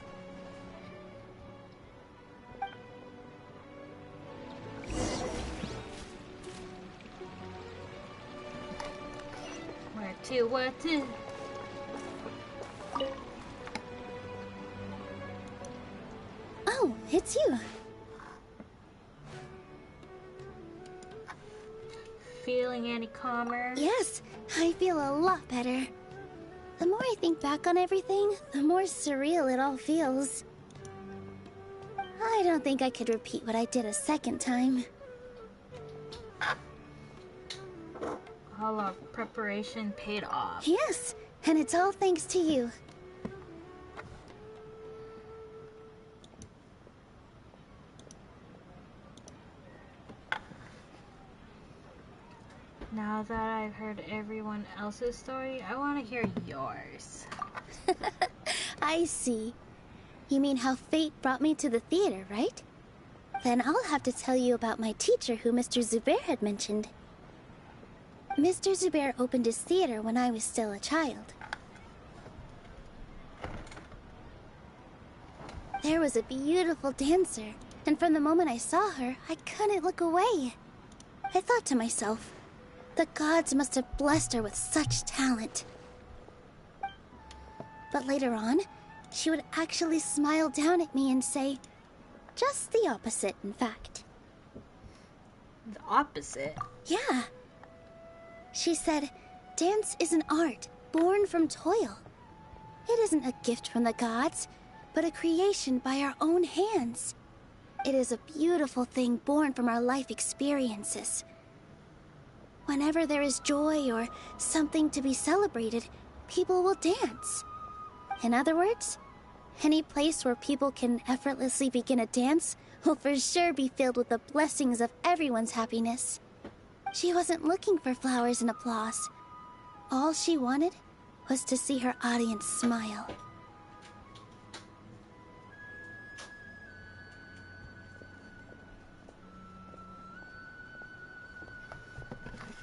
Where to? Oh, it's you. Feeling any calmer? Yes, I feel a lot better. The more I think back on everything, the more surreal it all feels. I don't think I could repeat what I did a second time. All our preparation paid off. Yes, and it's all thanks to you. Now that I've heard everyone else's story, I want to hear yours. I see. You mean how fate brought me to the theater, right? Then I'll have to tell you about my teacher who Mr. Zubair had mentioned. Mr. Zubair opened his theater when I was still a child. There was a beautiful dancer, and from the moment I saw her, I couldn't look away. I thought to myself, the gods must have blessed her with such talent. But later on, she would actually smile down at me and say, just the opposite, in fact. The opposite? Yeah. She said, dance is an art born from toil. It isn't a gift from the gods, but a creation by our own hands. It is a beautiful thing born from our life experiences. Whenever there is joy or something to be celebrated, people will dance. In other words, Any place where people can effortlessly begin a dance will for sure be filled with the blessings of everyone's happiness. She wasn't looking for flowers and applause. All she wanted was to see her audience smile.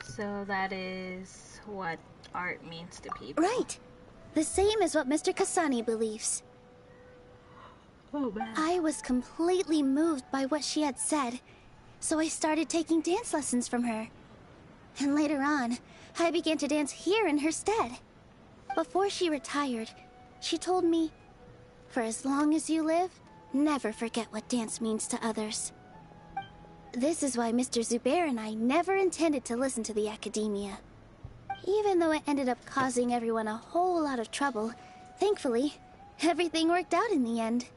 So that is what art means to people. Right. The same as what Mr. Kasani believes. Oh, man. I was completely moved by what she had said, so I started taking dance lessons from her. And later on, I began to dance here in her stead. Before she retired, she told me, "For as long as you live, never forget what dance means to others." This is why Mr. Zubair and I never intended to listen to the academia. Even though it ended up causing everyone a whole lot of trouble, thankfully, everything worked out in the end.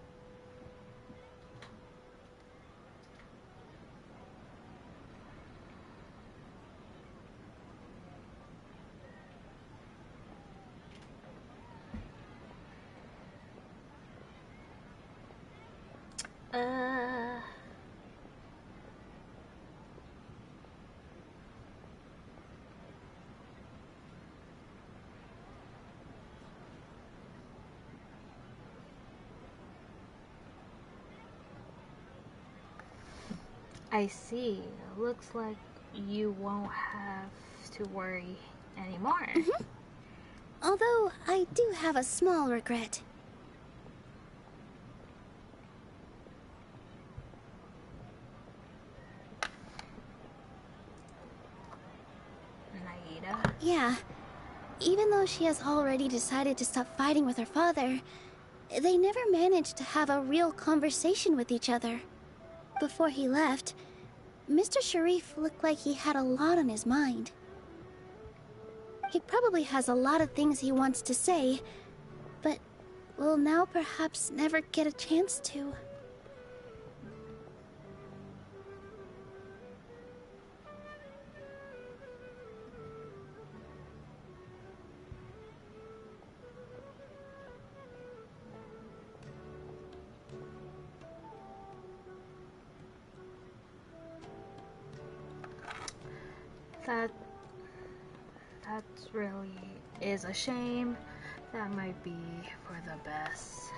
I see. Looks like you won't have to worry anymore. Although, I do have a small regret. Naida? Yeah. Even though she has already decided to stop fighting with her father, they never managed to have a real conversation with each other. Before he left, Mr. Sharif looked like he had a lot on his mind. He probably has a lot of things he wants to say, but will now perhaps never get a chance to. That really is a shame. That might be for the best.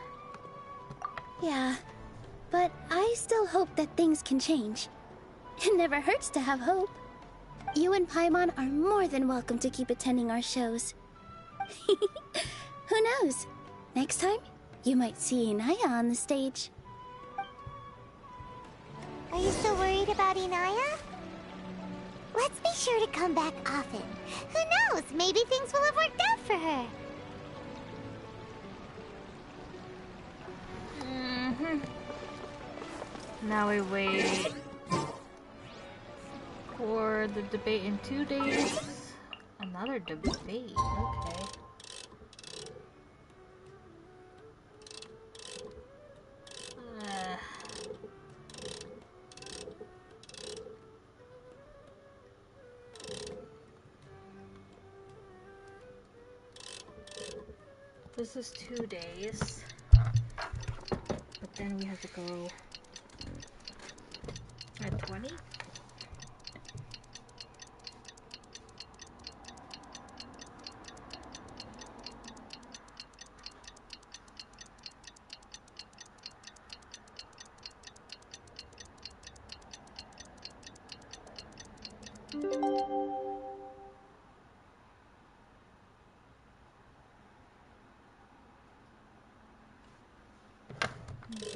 Yeah, but I still hope that things can change. It never hurts to have hope. You and Paimon are more than welcome to keep attending our shows. Who knows? Next time, you might see Inaya on the stage. Are you so worried about Inaya? Let's be sure to come back often. Who knows? Maybe things will have worked out for her. Now we wait for the debate in 2 days. Another debate, okay. This is 2 days, but then we have to go at 20?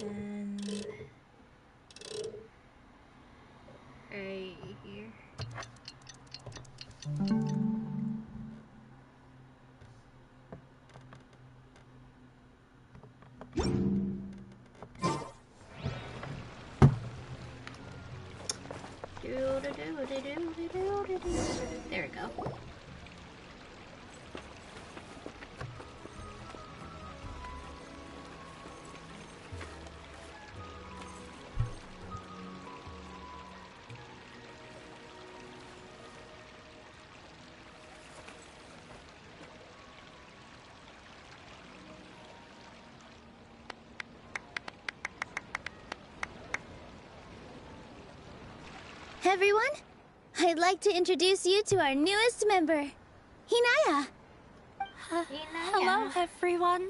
And then right here. There we go. Everyone, I'd like to introduce you to our newest member, Hinaya. Hello, everyone.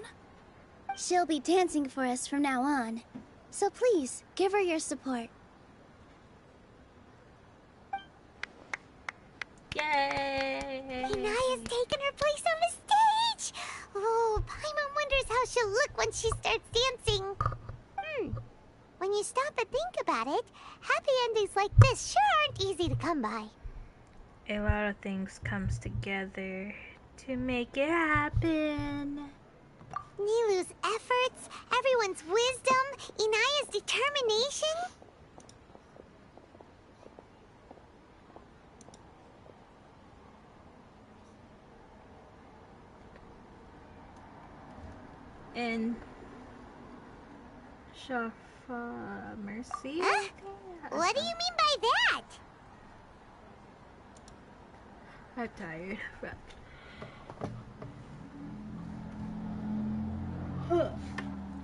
She'll be dancing for us from now on, so please give her your support. Yay! Hinaya's taken her place on the stage! Oh, Paimon wonders how she'll look when she starts dancing. When you stop and think about it, happy endings like this sure aren't easy to come by. A lot of things comes together to make it happen. Nilou's efforts, everyone's wisdom, Inaya's determination. And Shafa Mercy? Huh? What do you mean by that? I'm tired.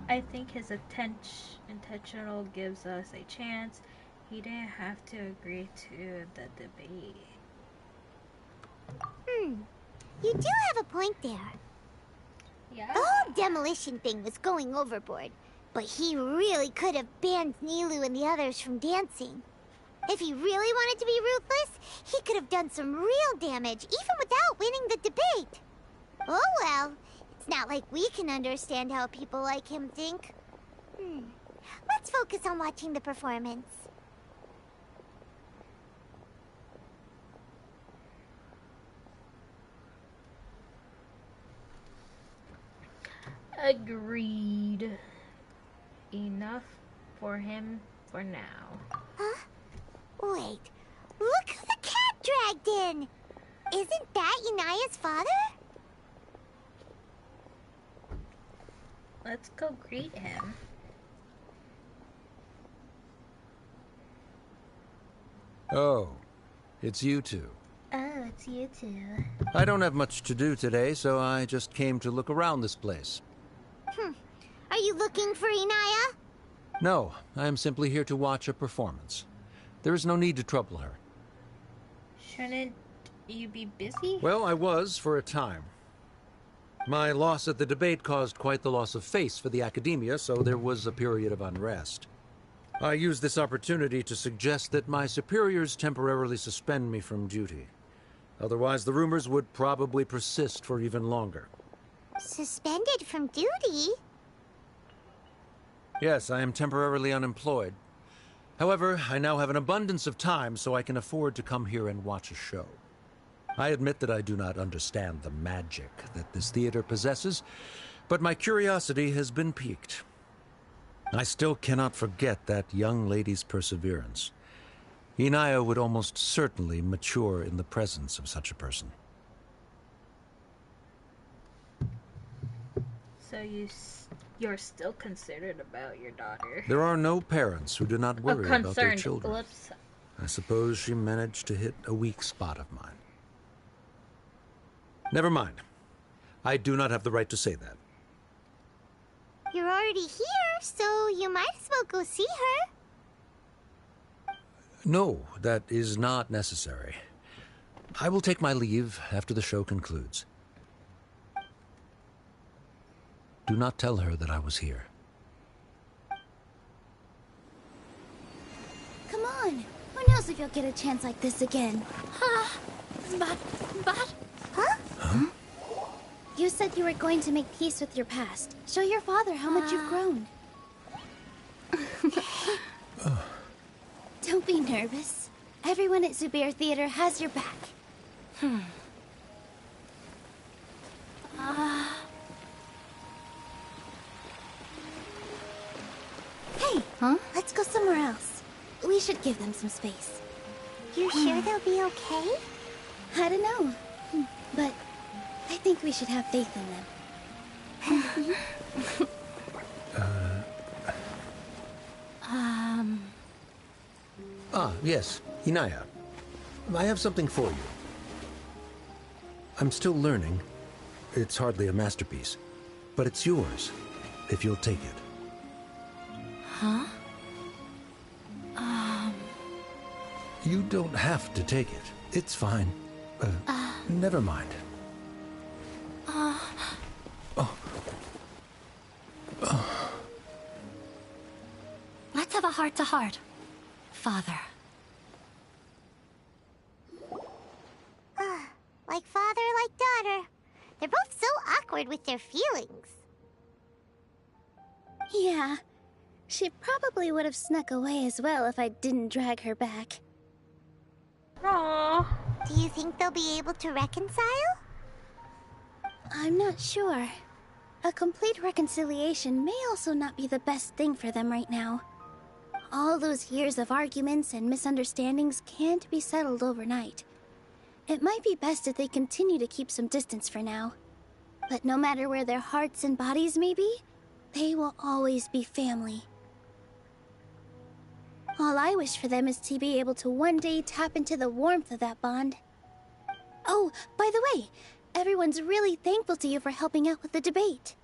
I think his intentional gives us a chance. He didn't have to agree to the debate. You do have a point there. Yeah. The whole demolition thing was going overboard, but he really could have banned Nilou and the others from dancing. If he really wanted to be ruthless, he could have done some real damage, even without winning the debate. Oh well, it's not like we can understand how people like him think. Let's focus on watching the performance. Agreed. Enough for him for now. Huh? Wait, look who the cat dragged in! Isn't that Inaya's father? Let's go greet him. Oh, it's you two. Oh, it's you two. I don't have much to do today, so I just came to look around this place. Are you looking for Inaya? No, I am simply here to watch a performance. There is no need to trouble her. Shouldn't you be busy? Well, I was for a time. My loss at the debate caused quite the loss of face for the academia, so there was a period of unrest. I used this opportunity to suggest that my superiors temporarily suspend me from duty. Otherwise, the rumors would probably persist for even longer. Suspended from duty? Yes, I am temporarily unemployed. However, I now have an abundance of time, so I can afford to come here and watch a show. I admit that I do not understand the magic that this theater possesses, but my curiosity has been piqued. I still cannot forget that young lady's perseverance. Inaya would almost certainly mature in the presence of such a person. So you're still considered about your daughter. There are no parents who do not worry about their children. Whoops. I suppose she managed to hit a weak spot of mine. Never mind. I do not have the right to say that. You're already here, so you might as well go see her. No, that is not necessary. I will take my leave after the show concludes. Do not tell her that I was here. Come on. Who knows if you'll get a chance like this again? But... Huh? You said you were going to make peace with your past. Show your father how much you've grown. Don't be nervous. Everyone at Zubair Theater has your back. Hey, let's go somewhere else. We should give them some space. You sure they'll be okay? I don't know, but I think we should have faith in them. Yes, Inaya. I have something for you. I'm still learning. It's hardly a masterpiece, but it's yours, if you'll take it. You don't have to take it. It's fine. Never mind. Let's have a heart-to-heart, Father. Like father, like daughter. They're both so awkward with their feelings. Yeah. She probably would have snuck away as well if I didn't drag her back. Aww. Do you think they'll be able to reconcile? I'm not sure. A complete reconciliation may also not be the best thing for them right now. All those years of arguments and misunderstandings can't be settled overnight. It might be best if they continue to keep some distance for now. But no matter where their hearts and bodies may be, they will always be family. All I wish for them is to be able to one day tap into the warmth of that bond. Oh, by the way, everyone's really thankful to you for helping out with the debate.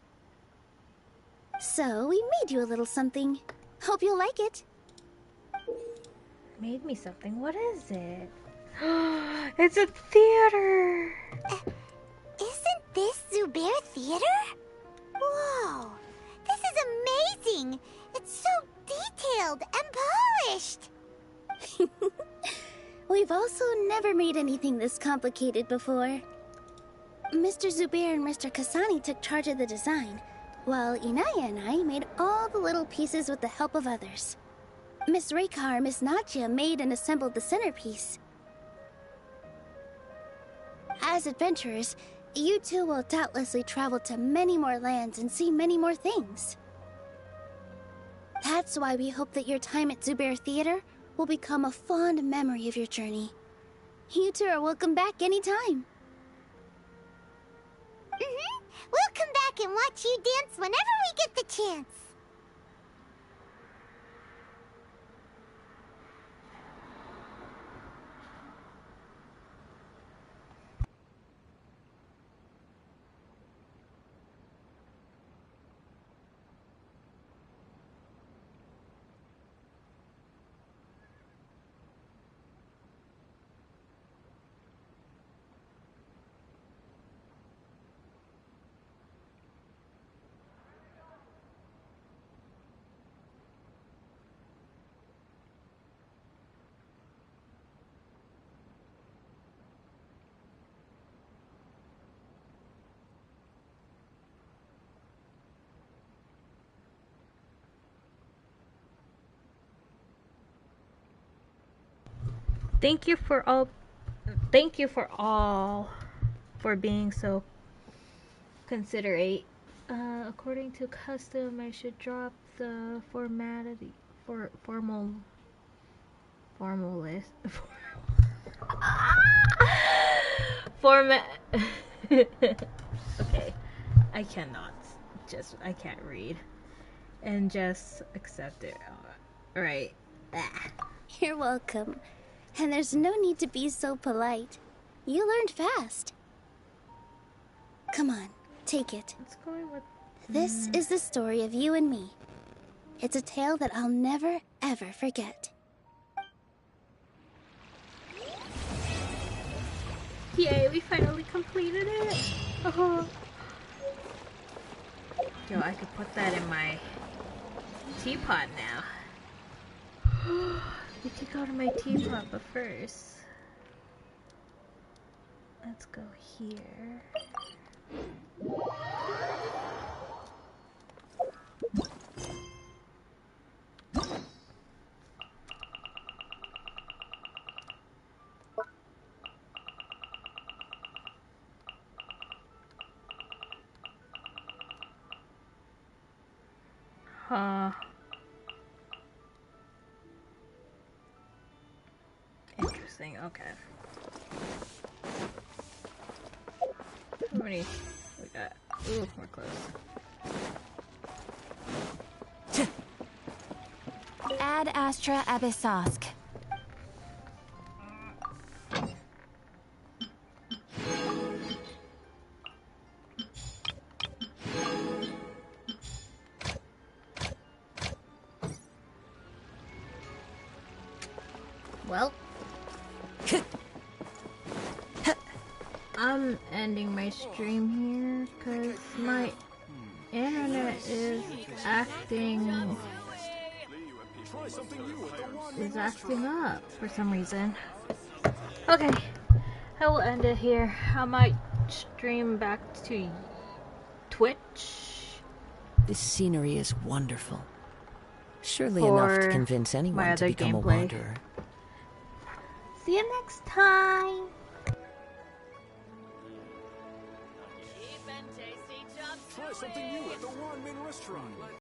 So, we made you a little something. Hope you'll like it. Made me something. What is it? It's a theater! Isn't this Zubair Theater? Whoa! This is amazing! It's so detailed and polished! We've also never made anything this complicated before. Mr. Zubair and Mr. Kasani took charge of the design, while Inaya and I made all the little pieces with the help of others. Miss Reikar and Miss Nadia made and assembled the centerpiece. As adventurers, you two will doubtlessly travel to many more lands and see many more things. That's why we hope that your time at Zubair Theater will become a fond memory of your journey. You two are welcome back anytime. We'll come back and watch you dance whenever we get the chance. Thank you for all for being so considerate. According to custom, I should drop the formal list. Format. Okay, I can't read, and just accept it. All right. You're welcome. And there's no need to be so polite. You learned fast. Come on, take it. What's going with... This is the story of you and me. It's a tale that I'll never, ever forget. Yay, we finally completed it! Oh. Yo, I could put that in my teapot now. We could go to my teapot, but first... Let's go here. Interesting, okay. How many we got? Ooh, we're close. Ad Astra Abyssosk. Well, I'm ending my stream here because my internet is acting up for some reason. Okay, I will end it here. I might stream back to Twitch. This scenery is wonderful. Surely enough to convince anyone to become a wanderer. See you next time! Try something new at the Wanmin restaurant.